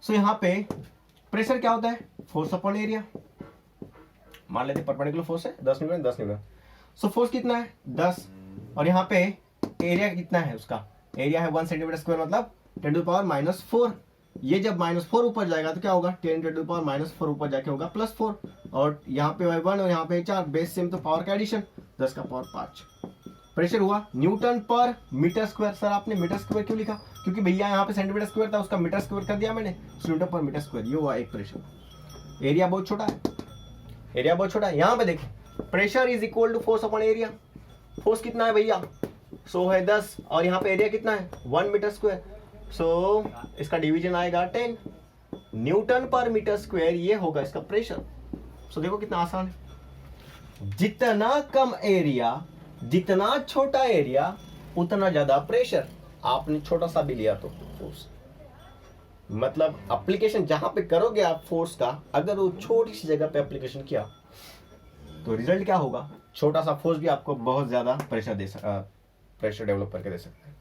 सो यहाँ पे प्रेशर क्या होता है? Force upon area. मान लेते परपेंडिकुलर फोर्स है 10 न्यूटन 10 न्यूटन। सो फोर्स कितना है? 10, और यहाँ पे एरिया कितना है? उसका एरिया है 1 सेंटीमीटर स्क्वायर मतलब 10⁻⁻4। ये जब -4 ऊपर जाएगा तो क्या होगा? 10⁻⁻4 ऊपर जाके होगा +4, और यहाँ पे 1 और यहाँ पे 4, बेस सेम तो पावर का एडिशन 10 का पावर 5। प्रेशर हुआ Newton per metre square. Sir आपने मीटर स्क्वायर क्यों लिखा? क्योंकि भैया यहाँ पे सेंटीमीटर स्क्वायर था, उसका मीटर स्क्वायर कर दिया मैंने, न्यूटन पर मीटर स्क्वायर। ये हुआ एक प्रेशर। एरिया बहुत छोटा है, एरिया बहुत छोटा है। यहाँ पे देखो, pressure is equal to force upon area. Force कितना है भैया? सो है 10, और यहाँ पे एरिया कितना है? 1 मीटर स्क्वायर। सो इसका डिवीजन आएगा 10 न्यूटन पर मीटर स्क्वायर, ये होगा इसका प्रेशर। सो देखो कितना आसान है। जितना कम एरिया, जितना छोटा एरिया, उतना ज्यादा प्रेशर। आपने छोटा सा भी लिया तो फोर्स, मतलब एप्लीकेशन जहां पे करोगे आप फोर्स का, अगर वो छोटी सी जगह पे एप्लीकेशन किया तो रिजल्ट क्या होगा? छोटा सा फोर्स भी आपको बहुत ज्यादा प्रेशर डेवलप करके दे सकता है।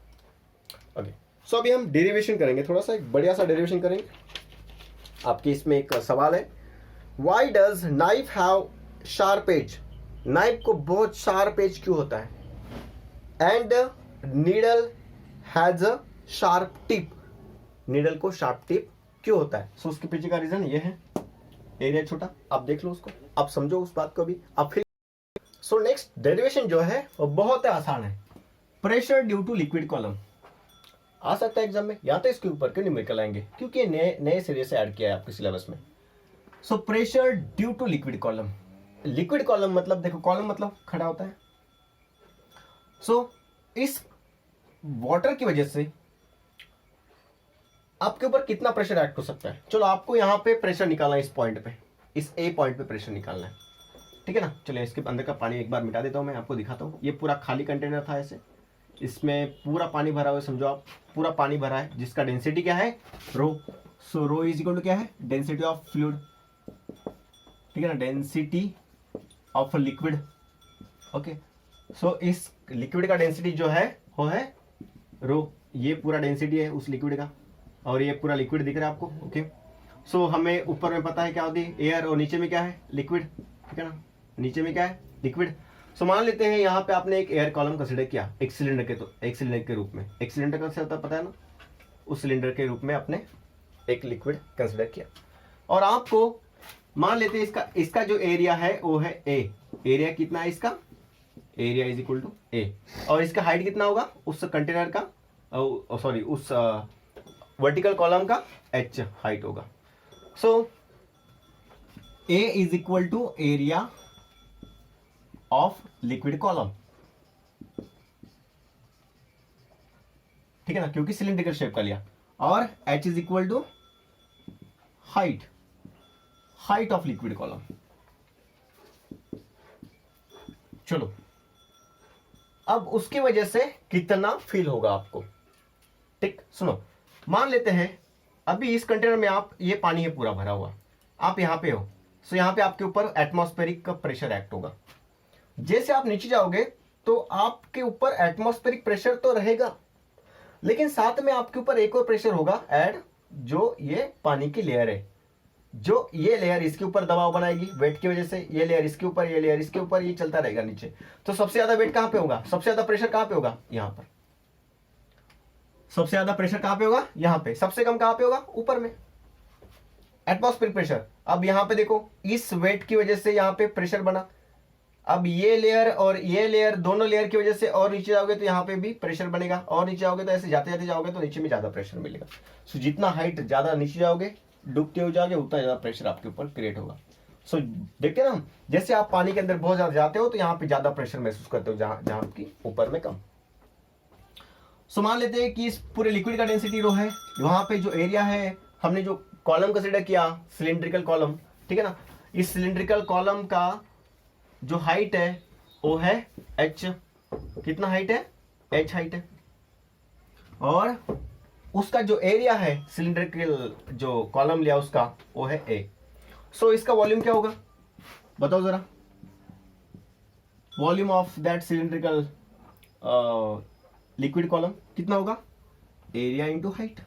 ओके, सो अभी हम डेरिवेशन करेंगे, थोड़ा सा एक बढ़िया सा डेरिवेशन करेंगे। आपके इसमें एक सवाल है, why does knife have sharp edge? Knife को बहुत शार्प एज क्यों होता है? And needle has a sharp tip. Needle को शार्प टिप क्यों होता है? सो उसके पीछे का रीजन ये है, एरिया छोटा। आप देख लो उसको, आप समझो उस बात को भी, आप फिर। सो नेक्स्ट डेरिवेशन जो है वो बहुत आसान है। Pressure due to liquid column आ सकता है एग्जाम में, या तो इसके ऊपर क्यों न्यूमेरिकल आएंगे, क्योंकि नए सिरे से ऐड किया है आपके सिलेबस में। So pressure due to liquid column. Liquid column मतलब देखो, कॉलम मतलब खड़ा होता है। सो इस वाटर की वजह से आपके ऊपर कितना प्रेशर एक्ट हो सकता है? चलो आपको यहाँ पे प्रेशर निकालना है, इस पॉइंट पे, इस ए पॉइंट पे प्रेशर निकालना है, ठीक है ना? चलिए इसके अंदर का पानी एक बार मिटा देता हूँ, मैं आपको दिखाता हूँ। ये पूरा खाली कंटेनर था ऐसे, इसमें पूरा पानी भरा हुआ है, समझो आप पूरा पानी भरा है, जिसका डेंसिटी क्या है? Rho. So row is equal to क्या है? डेंसिटी ऑफ फ्लूइड, ठीक है ना? Density of liquid. ओके, सो इस लिक्विड का डेंसिटी जो है वो है रो। ये पूरा डेंसिटी है उस लिक्विड का, और ये पूरा लिक्विड दिख रहा है आपको। ओके, सो हमें ऊपर में पता है क्या होती है? एयर, और नीचे में क्या है? लिक्विड, ठीक है ना? नीचे में क्या है? लिक्विड। सो मान लेते हैं यहाँ पे आपने एक एयर कॉलम कंसिडर किया एक सिलेंडर के रूप में। एक सिलेंडर का होता है पता है ना, उस सिलेंडर के रूप में आपने एक लिक्विड कंसिडर किया और आपको मान लेते हैं इसका जो एरिया है वो है ए। एरिया कितना है इसका, एरिया इज इक्वल टू ए। और इसका हाइट कितना होगा उस कंटेनर का, सॉरी उस वर्टिकल कॉलम का h हाइट होगा। So A is equal to area of liquid column, ठीक है ना, क्योंकि सिलिंड्रिकल शेप का लिया। और h is equal to height of liquid column. चलो अब उसकी वजह से कितना फील होगा आपको, ठीक। सुनो, मान लेते हैं अभी इस कंटेनर में आप, ये पानी है पूरा भरा हुआ, आप यहां पे हो। सो यहां पे आपके ऊपर एटमॉस्फेरिक का प्रेशर एक्ट होगा। जैसे आप नीचे जाओगे तो आपके ऊपर एटमॉस्फेरिक प्रेशर तो रहेगा, लेकिन साथ में आपके ऊपर एक और प्रेशर होगा ऐड, जो ये पानी की लेयर है। जो ये लेयर इसके ऊपर दबाव बनाएगी वेट की वजह से, ये लेयर इसके ऊपर, ये लेयर इसके ऊपर, ये चलता रहेगा नीचे। तो सबसे ज्यादा वेट कहां पे होगा, सबसे ज्यादा प्रेशर कहां पे होगा, यहां पर। सबसे ज्यादा प्रेशर कहां पे होगा, यहां पे। सबसे कम कहां पे होगा, ऊपर में, एटमॉस्फेरिक प्रेशर। अब यहां पे देखो, इस वेट की वजह से यहां पे प्रेशर बना। अब ये लेयर और ये लेयर, दोनों लेयर की वजह से और नीचे जाओगे तो यहाँ पे भी प्रेशर बनेगा, और नीचे जाओगे तो ऐसे जाते जाते जाओगे तो नीचे में ज्यादा प्रेशर मिलेगा। सो जितना हाइट ज्यादा नीचे जाओगे, डूबते हो जाओगे, उतना ज्यादा प्रेशर आपके ऊपर क्रिएट होगा। सो देखते ना, जैसे आप पानी के अंदर बहुत ज्यादा जाते हो तो यहाँ पे ज्यादा प्रेशर महसूस करते हो, जहां की ऊपर में कम। सो मान लेते हैं कि इस पूरे लिक्विड का डेंसिटी रो है, वहां पे जो एरिया है, हमने जो कॉलम कंसिडर किया सिलिंड्रिकल कॉलम, ठीक है ना, इस सिलिंड्रिकल कॉलम का जो हाइट है वो है h। कितना हाइट है, h हाइट है। और उसका जो एरिया है सिलिंड्रिकल जो कॉलम लिया उसका, वो है a। सो इसका वॉल्यूम क्या होगा बताओ जरा, volume of that cylindrical liquid column कितना होगा, एरिया इंटू हाइट,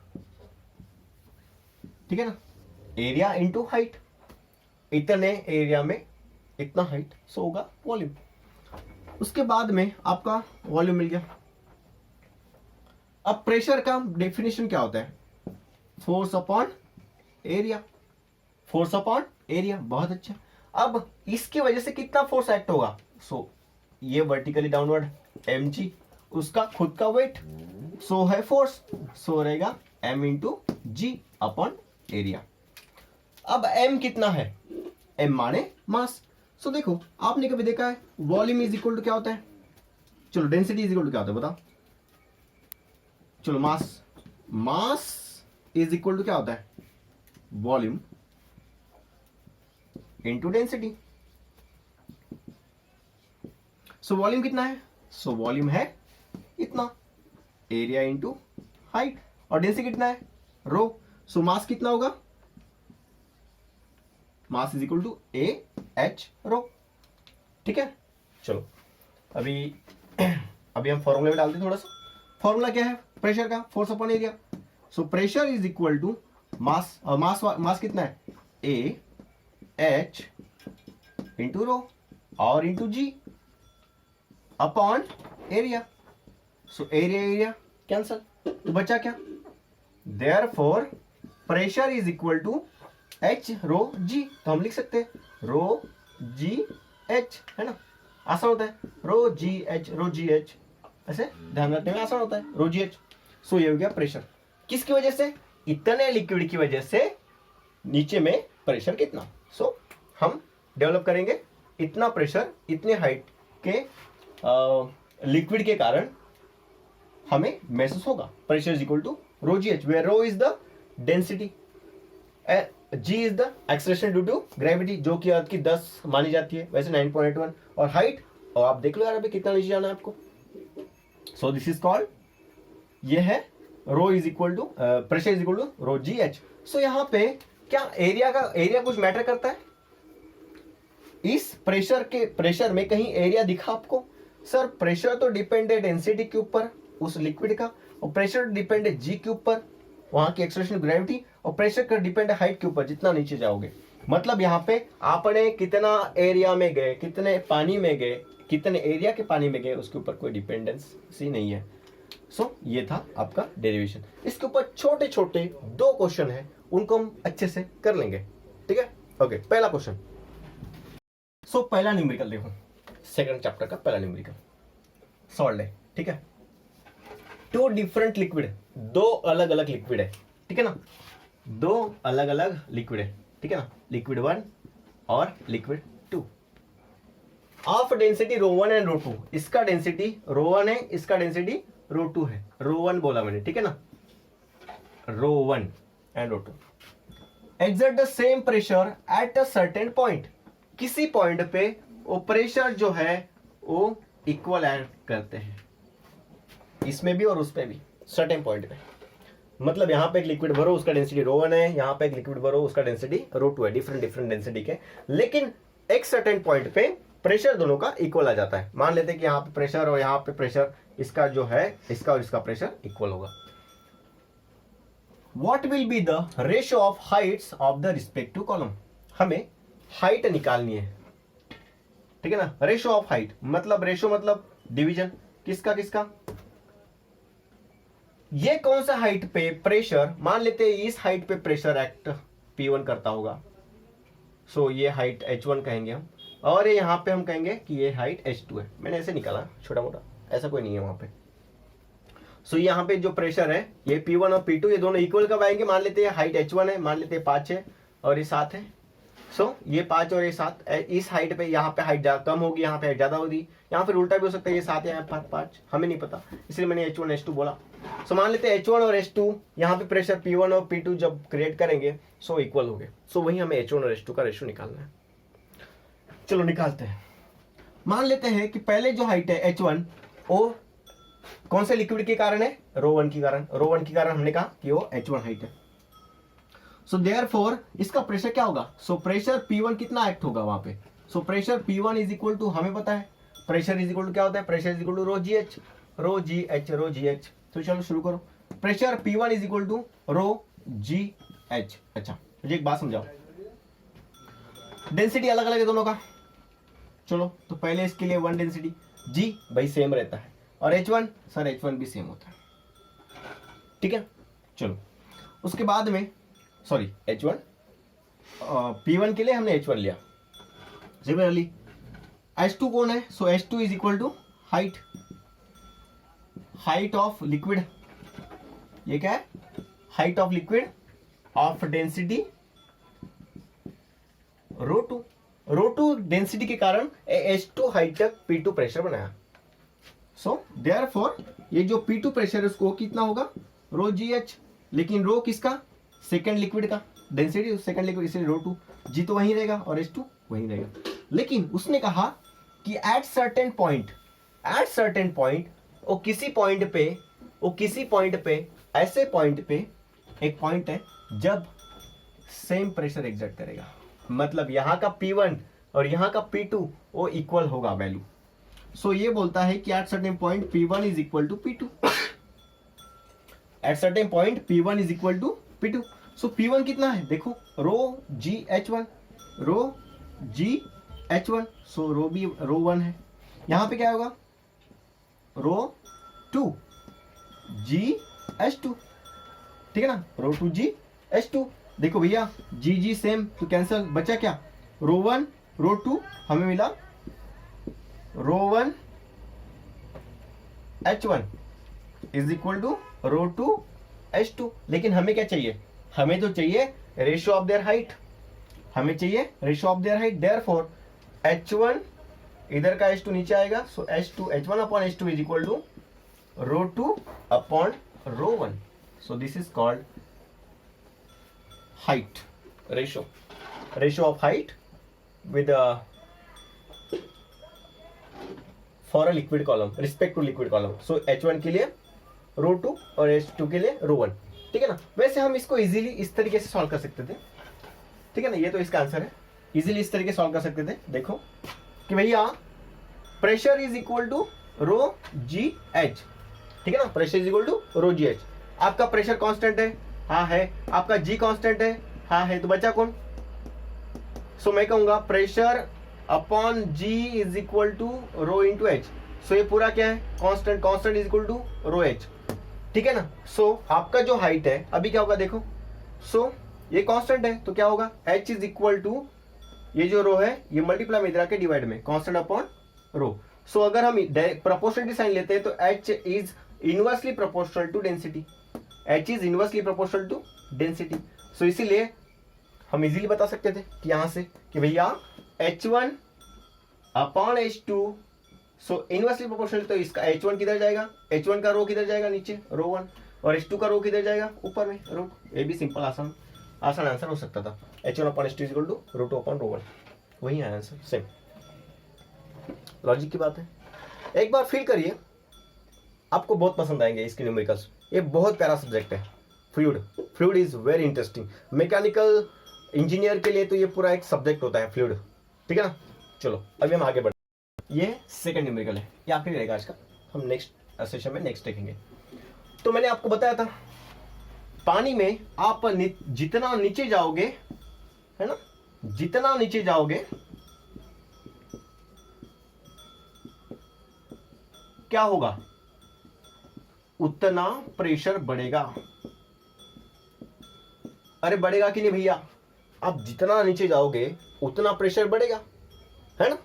ठीक है ना, एरिया इंटू हाइट। इतने एरिया में इतना हाइट, सो होगा वॉल्यूम। उसके बाद में आपका वॉल्यूम मिल गया। अब प्रेशर का डेफिनेशन क्या होता है, force upon area, force upon area. बहुत अच्छा। अब इसकी वजह से कितना फोर्स एक्ट होगा, सो ये वर्टिकली डाउनवर्ड mg, उसका खुद का वेट, सो है फोर्स, सो रहेगा m into G upon area. अब m कितना है, m माने मास। सो देखो, आपने कभी देखा है वॉल्यूम इज इक्वल टू क्या होता है, चलो डेंसिटी इज इक्वल टू क्या होता है बताओ, चलो मास इज इक्वल टू क्या होता है, volume into density. So volume कितना है, सो वॉल्यूम है इतना, एरिया इंटू हाइट। और डेंसिटी कितना है, रो। सो मास कितना होगा, mass is equal to A H rho, ठीक है। चलो अभी हम फॉर्मूला में डालते हैं थोड़ा सा। फॉर्मूला क्या है प्रेशर का, force upon area. So pressure is equal to mass, और मास कितना है, ए एच इंटू रो और into G upon area. So area cancel, तो बचा क्या, therefore pressure is equal to H rho G. तो हम लिख सकते हैं रो जी एच, है ना, आसान होता है, रो जी एच, ऐसे ध्यान रखने में आसान होता है, रो जी एच। सो ये हो गया प्रेशर। किसकी वजह से, इतने लिक्विड की वजह से नीचे में प्रेशर कितना। सो हम डेवलप करेंगे इतना प्रेशर इतने हाइट के लिक्विड के कारण हमें महसूस होगा। Pressure is equal to rho ji h, where rho is the density, g is the acceleration due to gravity, जो कि अर्थ की 10 मानी जाती है, वैसे 9.81। और हाइट, और आप देख लो यार अभी कितना नीचे जाना है आपको। सो दिस इज कॉल्ड, ये है rho is equal to, pressure is equal to rho ji H. So यहाँ पे क्या एरिया कुछ मैटर करता है, इस प्रेशर में कहीं एरिया दिखा आपको, सर प्रेशर तो डिपेंड है डेंसिटी के ऊपर उस लिक्विड का, और प्रेशर डिपेंड है जी के ऊपर, वहां की एक्सेलरेशन ग्रेविटी, और प्रेशर का डिपेंड है हाइट के ऊपर जितना नीचे जाओगे। मतलब यहाँ पे आपने कितना एरिया में गए, कितने पानी में गए, कितने एरिया के पानी में गए उसके ऊपर कोई डिपेंडेंसी नहीं है। सो ये था आपका डेरिवेशन। इसके ऊपर छोटे छोटे 2 क्वेश्चन है, उनको हम अच्छे से कर लेंगे, ठीक है। ओके, पहला क्वेश्चन। सो पहला न्यूमेरिकल देखो, सेकंड चैप्टर का पहला न्यूमेरिकल सॉल्व है, ठीक है। 2 डिफरेंट लिक्विड, 2 अलग अलग लिक्विड है, ठीक है ना, 2 अलग अलग लिक्विड है, ठीक है ना, लिक्विड 1 और लिक्विड 2 ऑफ डेंसिटी ρ1 एंड ρ2। इसका डेंसिटी ρ1 है, इसका डेंसिटी ρ2 है। ρ1 बोला मैंने, ठीक है ना, ρ1 and ρ2 exert the same pressure at a certain point. किसी पॉइंट पे वो प्रेशर जो है वो इक्वल एक्ट करते हैं, इसमें भी और उस पे भी, सर्टेन पॉइंट पे। मतलब यहाँ पे एक लिक्विड भरो, उसका डेंसिटी ρ1 है, यहाँ पे एक लिक्विड भरो, उसका डेंसिटी ρ2 है, डिफरेंट डिफरेंट डेंसिटी के, लेकिन एक सर्टेन पॉइंट पे प्रेशर दोनों का इक्वल आ जाता है। मान लेते हैं कि यहाँ पे प्रेशर और यहाँ पे प्रेशर, इसका जो है इसका और इसका प्रेशर इक्वल होगा। What will be the ratio of Heights of the respective column. हमें हाइट निकालनी है, ठीक है ना। रेशियो ऑफ हाइट मतलब, रेशियो मतलब डिवीजन, किसका किसका, ये कौन सा हाइट पे प्रेशर, मान लेते हैं इस हाइट पे प्रेशर एक्ट P1 करता होगा, सो ये हाइट H1 कहेंगे हम, और ये यहां पे हम कहेंगे कि ये हाइट H2 है। मैंने ऐसे निकाला छोटा मोटा, ऐसा कोई नहीं है वहां पे। सो यहाँ पे जो प्रेशर है ये P1 और P2 ये दोनों इक्वल कब आएंगे, मान लेते हैं हाइट H1 है, मान लेते हैं 5 है और ये 7 है। सो ये 5 और ये 7, इस हाइट पे यहाँ पे हाइट कम होगी, यहाँ पे हाइट ज्यादा होगी, यहाँ फिर उल्टा भी हो सकता है, ये 7 या 5, हमें नहीं पता, इसलिए मैंने H1 H2 बोला। सो मान लेते हैं H1 और H2 यहाँ पे प्रेशर P1 और P2 जब क्रिएट करेंगे सो इक्वल हो गए। सो वही हमें H1 और H2 का रेशियो निकालना है। चलो निकालते हैं। मान लेते हैं कि पहले जो हाइट है H1 वो कौन से लिक्विड के कारण है, ρ1 के कारण। ρ1 के कारण हमने कहा कि वो H1 हाइट है। सो देयरफॉर इसका प्रेशर क्या होगा, सो प्रेशर P1 कितना एक्ट होगा वहां पे। So pressure P1 is equal to, हमें पता है प्रेशर इज इक्वल टू क्या होता है, pressure is equal to ρgh। तो चलो शुरू करो। Pressure P1 is equal to ρgh। अच्छा मुझे एक बात समझाओ, डेंसिटी अलग अलग है दोनों का। चलो तो पहले इसके लिए 1 डेंसिटी, G भाई सेम रहता है, और H1 सर H1 भी सेम होता है, ठीक है। चलो उसके बाद में सॉरी H1 P1 के लिए हमने H1 लिया, सिमिलरली H2 कौन है, so H2 is equal to height of liquid. ये क्या है, height of liquid of density ρ2 density के कारण H2 हाइट तक P2 प्रेशर बनाया। सो देयरफॉर ये जो P2 प्रेशर है उसको कितना होगा, ρgh, लेकिन रो किसका, सेकंड लिक्विड का डेंसिटी, सेकंड लिक्विड, इसलिए ρ2, G तो वहीं रहेगा और H2 वहीं रहेगा। लेकिन उसने कहा कि एट सर्टेन पॉइंट वो किसी पॉइंट पे ऐसे पॉइंट पे एक पॉइंट है जब सेम प्रेशर एग्जर्ट करेगा, मतलब यहाँ का P1 और यहाँ का P2 वो इक्वल होगा वैल्यू। सो ये बोलता है कि at certain point P1 is equal to P2, at certain point P1 is equal to P2। So P1 कितना है देखो, ρgh1, सो ρ1 है, यहाँ पे क्या होगा ρ2 gh2, ठीक है ना, ρ2 gh2। देखो भैया G सेम तो कैंसिल, बचा क्या, ρ1 ρ2, हमें मिला ρ1 h1 is equal to ρ2 h2। लेकिन हमें क्या चाहिए, हमें तो चाहिए ratio of their height, therefore h1 इधर का h2 नीचे आएगा, so h1 upon h2 is equal to ρ2 upon ρ1। So this is called height ratio of height with for a liquid column respect to liquid column। so H1 के लिए ρ2 और H2 के लिए ρ1, ठीक है ना। वैसे हम इसको इजीली इस तरीके से सॉल्व कर सकते थे, ठीक है ना, ये तो इसका आंसर है, इजीली इस तरीके से सॉल्व कर सकते थे। देखो कि भैया pressure is equal to ρgh, ठीक है ना, pressure is equal to ρgh। आपका प्रेशर कांस्टेंट है, हाँ है, आपका G कांस्टेंट है, हाँ है, तो बचा कौन, सो मैं कहूंगा pressure upon G is equal to rho into H. So ये पूरा क्या है, constant, constant is equal to rho H, ठीक है ना। सो आपका जो हाइट है अभी क्या होगा देखो, सो ये कांस्टेंट है तो क्या होगा, एच इज इक्वल टू ये जो रो है ये मल्टीप्लाई में इधर आके डिवाइड में कांस्टेंट अपॉन रो। सो अगर हम प्रोपोर्शनलिटी साइन लेते हैं तो H is inversely proportional to density, H is inversely proportional to density. So इसीलिए हम इजीली बता सकते थे कि यहां से कि भैया H1 अपॉन H2, सो इनवर्सली प्रोपोर्शनल, तो इसका H1 किधर जाएगा, H1 का रो किधर जाएगा नीचे रो 1, और H2 का रो किधर जाएगा ऊपर में रो 2। ये भी सिंपल आसान आंसर हो सकता था, H1 upon H2 is equal to rho 2 upon rho 1, वही है आंसर, सेम लॉजिक की बात है। एक बार फील करिए, आपको बहुत पसंद आएंगे इसके न्यूमेरिकल्स, ये बहुत प्यारा सब्जेक्ट है। Fluid is very interesting, mechanical engineer के लिए तो ये पूरा एक सब्जेक्ट होता है फ्लूइड, ठीक है ना। चलो अभी हम आगे बढ़ते, ये सेकंड न्यूमेरिकल है, ये आखिरी रहेगा आज का, हम नेक्स्ट सेशन में नेक्स्ट देखेंगे। तो मैंने आपको बताया था पानी में आप जितना नीचे जाओगे, है ना, जितना नीचे जाओगे क्या होगा, उतना प्रेशर बढ़ेगा। अरे बढ़ेगा कि नहीं भैया, आप जितना नीचे जाओगे उतना प्रेशर बढ़ेगा, है ना।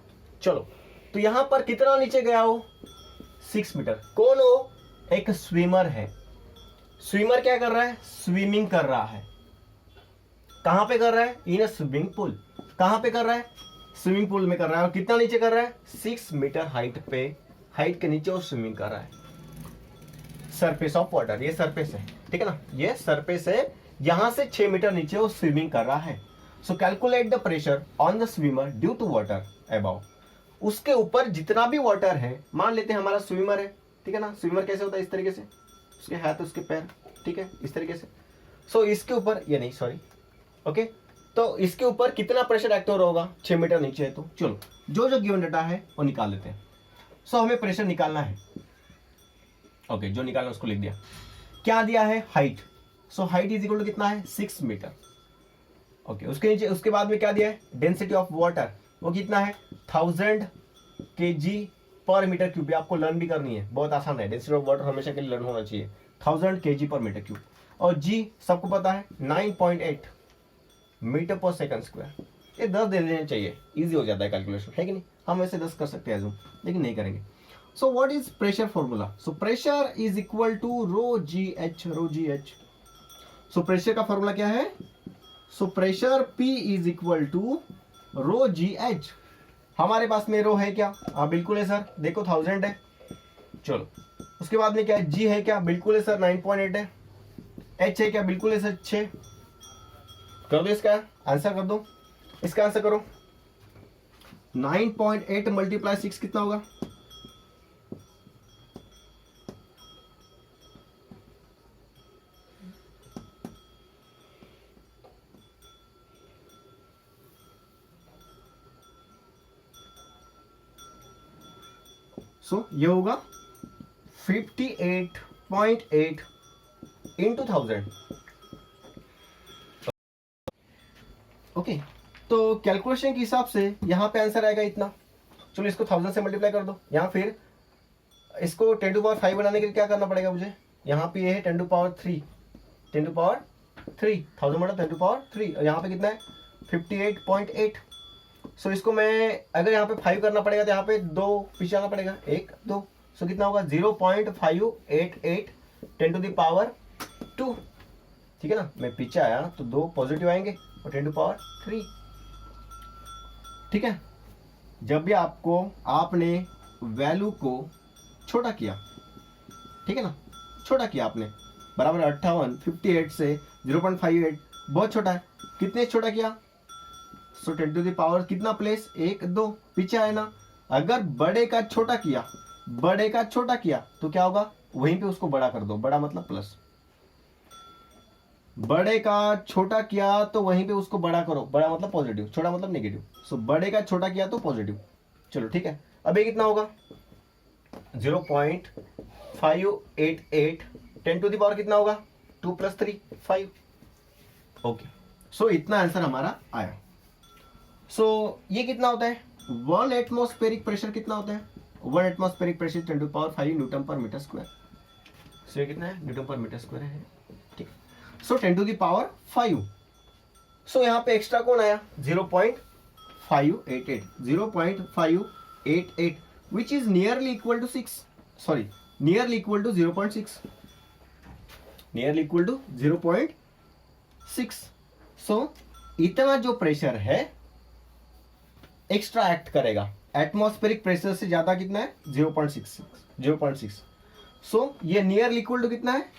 चलो तो यहां पर कितना नीचे गया हो, 6 मीटर। कौन हो, एक स्विमर है। स्विमर क्या कर रहा है, स्विमिंग कर रहा है। कहां पे कर रहा है, इन स्विमिंग पूल। कहां पे कर रहा है, स्विमिंग पूल में कर रहा है। और कितना नीचे कर रहा है, 6 मीटर हाइट पे, हाइट के नीचे वो स्विमिंग कर रहा है। सरफेस ऑफ वाटर, ये सरफेस है, ठीक है ना, ये सरफेस है, यहां से 6 मीटर नीचे वो स्विमिंग कर रहा है। So calculate the pressure on the swimmer due to water above. उसके ऊपर जितना भी वाटर है, मान लेते हैं हमारा स्विमर है, ठीक है ना। स्विमर कैसे होता है, इस तरीके से, उसके हाथ उसके पैर, ठीक है, इस तरीके से। सो इसके ऊपर, ये नहीं सॉरी, ओके, तो इसके ऊपर कितना प्रेशर एक्ट हो रहा होगा, 6 मीटर नीचे है। तो चलो जो जो गिवन डाटा है वो निकाल लेते हैं। सो हमें प्रेशर निकालना है, ओके, जो निकालना उसको लिख दिया। क्या दिया है, height. So height is equal to कितना है, 6 मीटर, ओके। उसके नीचे, उसके बाद में क्या दिया है, डेंसिटी ऑफ वाटर, वो कितना है, 1000 kg पर मीटर क्यूब। आपको लर्न भी करनी है, बहुत आसान है, डेंसिटी ऑफ वाटर हमेशा के लिए लर्न होना चाहिए, 1000 kg पर मीटर क्यूब। और जी सबको पता है 9.8 मीटर पर सेकंड स्क्वायर। ये 10 दे देने चाहिए, इजी हो जाता है कैलकुलेशन, है कि नहीं। हम वैसे 10 कर सकते हैं जूम, लेकिन नहीं करेंगे। So what is pressure formula, so pressure is equal to rho ji h, rho ji H. So pressure का फॉर्मूला क्या है, so pressure P is equal to rho ji h. हमारे पास में रो है क्या, हाँ बिल्कुल है सर, देखो 1000 है। चलो उसके बाद में क्या है, जी है क्या, बिल्कुल है सर 9.8 है। एच है क्या, बिल्कुल है सर 6। कर दो इसका आंसर, कर दो इसका आंसर करो। 9.8 मल्टीप्लाई 6 कितना होगा, सो ये होगा 58.8 इंटू 1000, ओके। तो कैलकुलेशन के हिसाब से यहां पे आंसर आएगा इतना। चलो इसको 1000 से मल्टीप्लाई कर दो, या फिर इसको 10 टू पावर 5 बनाने के लिए क्या करना पड़ेगा मुझे, यहाँ पे ये है 10 टू पावर 3, 10 टू पावर 3, 1000 बटा 10 टू पावर 3, और यहाँ पे कितना है 58.8। सो इसको मैं अगर यहाँ पे 5 करना पड़ेगा तो यहाँ पे 2 पीछे आना पड़ेगा, 1 2। सो कितना होगा 0.588 10 टू द पावर 2, ठीक है ना। मैं पीछे आया तो 2 पॉजिटिव आएंगे और 10 टू पावर 3, ठीक है। जब भी आपने वैल्यू को छोटा किया, ठीक है ना, छोटा किया आपने, बराबर 58 से 0.58 बहुत छोटा है, कितने छोटा किया, सो 10 टू द पावर कितना प्लेस, 1 2 पीछे आए ना। अगर बड़े का छोटा किया, बड़े का छोटा किया तो क्या होगा, वहीं पे उसको बड़ा कर दो, बड़ा मतलब प्लस। बड़े का छोटा किया तो वहीं पे उसको बड़ा करो, बड़ा मतलब पॉजिटिव, छोटा मतलब नेगेटिव। सो बड़े का छोटा किया तो पॉजिटिव। चलो ठीक है, अब ये कितना होगा 0.588 10 टू द पावर कितना होगा 2 + 3 5, ओके। सो इतना आंसर हमारा आया। सो ये कितना होता है 1 एटमॉस्फेरिक प्रेशर कितना होता है? 1 atmospheric pressure 10⁵ Newton per metre square. सो ये कितना है? न्यूटन पर मीटर स्क्वायर है। ठीक, सो 10⁵। सो यहाँ पे एक्स्ट्रा कौन आया? 0.588, 0.588 which is nearly equal to 6, sorry nearly equal to 0.6, nearly equal to 0.6। So इतना जो प्रेशर है एक्स्ट्रा एक्ट करेगा, एटमॉस्फेरिक प्रेशर से ज्यादा कितना है? 0.6। सो ये नियरली इक्वल टू कितना है?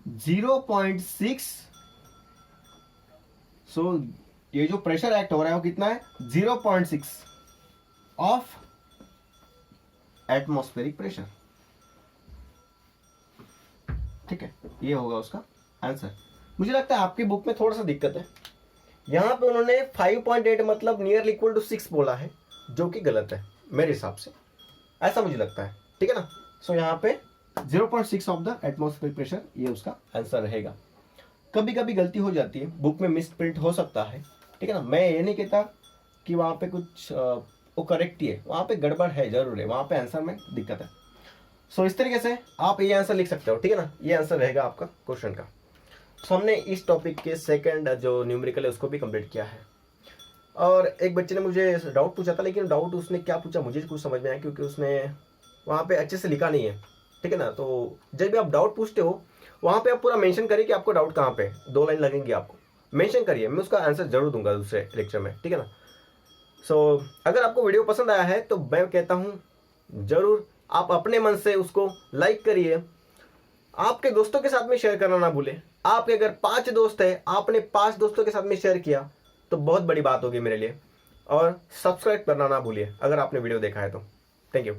0.6। सो ये जो प्रेशर एक्ट हो रहा है वो कितना है? 0.6 ऑफ एटमॉस्फेरिक प्रेशर। ठीक है, ये होगा उसका आंसर। मुझे लगता है आपकी बुक में थोड़ा सा दिक्कत है, यहां पे उन्होंने 5.8 मतलब नियरली इक्वल टू 6 बोला है, जो कि गलत है मेरे हिसाब से, ऐसा मुझे लगता है। ठीक है ना? सो यहाँ पे 0.6 ऑफ द एटमॉस्फेरिक प्रेशर, ये उसका आंसर रहेगा। कभी कभी गलती हो जाती है, बुक में मिस प्रिंट हो सकता है। ठीक है ना? मैं ये नहीं कहता कि वहाँ पे कुछ वो करेक्ट ही है, वहाँ पे गड़बड़ है जरूर है, वहाँ पे आंसर में दिक्कत है। सो इस तरीके से आप ये आंसर लिख सकते हो। ठीक है ना? ये आंसर रहेगा आपका क्वेश्चन का। सो हमने इस टॉपिक के सेकंड जो न्यूमेरिकल है उसको भी कंप्लीट किया है। और एक बच्चे ने मुझे डाउट पूछा था, लेकिन डाउट उसने क्या पूछा मुझे कुछ समझ में आया, क्योंकि उसने वहाँ पे अच्छे से लिखा नहीं है। ठीक है ना? तो जब भी आप डाउट पूछते हो वहाँ पे आप पूरा मेंशन करिए कि आपको डाउट कहाँ पे, 2 लाइन लगेंगी आपको, मेंशन करिए, मैं उसका आंसर जरूर दूंगा दूसरे लेक्चर में। ठीक है ना? सो अगर आपको वीडियो पसंद आया है तो मैं कहता हूँ जरूर आप अपने मन से उसको लाइक करिए, आपके दोस्तों के साथ में शेयर करना ना भूलें। आपके अगर 5 दोस्त है, आपने 5 दोस्तों के साथ में शेयर किया तो बहुत बड़ी बात होगी मेरे लिए। और सब्सक्राइब करना ना भूलिए अगर आपने वीडियो देखा है तो। Thank you.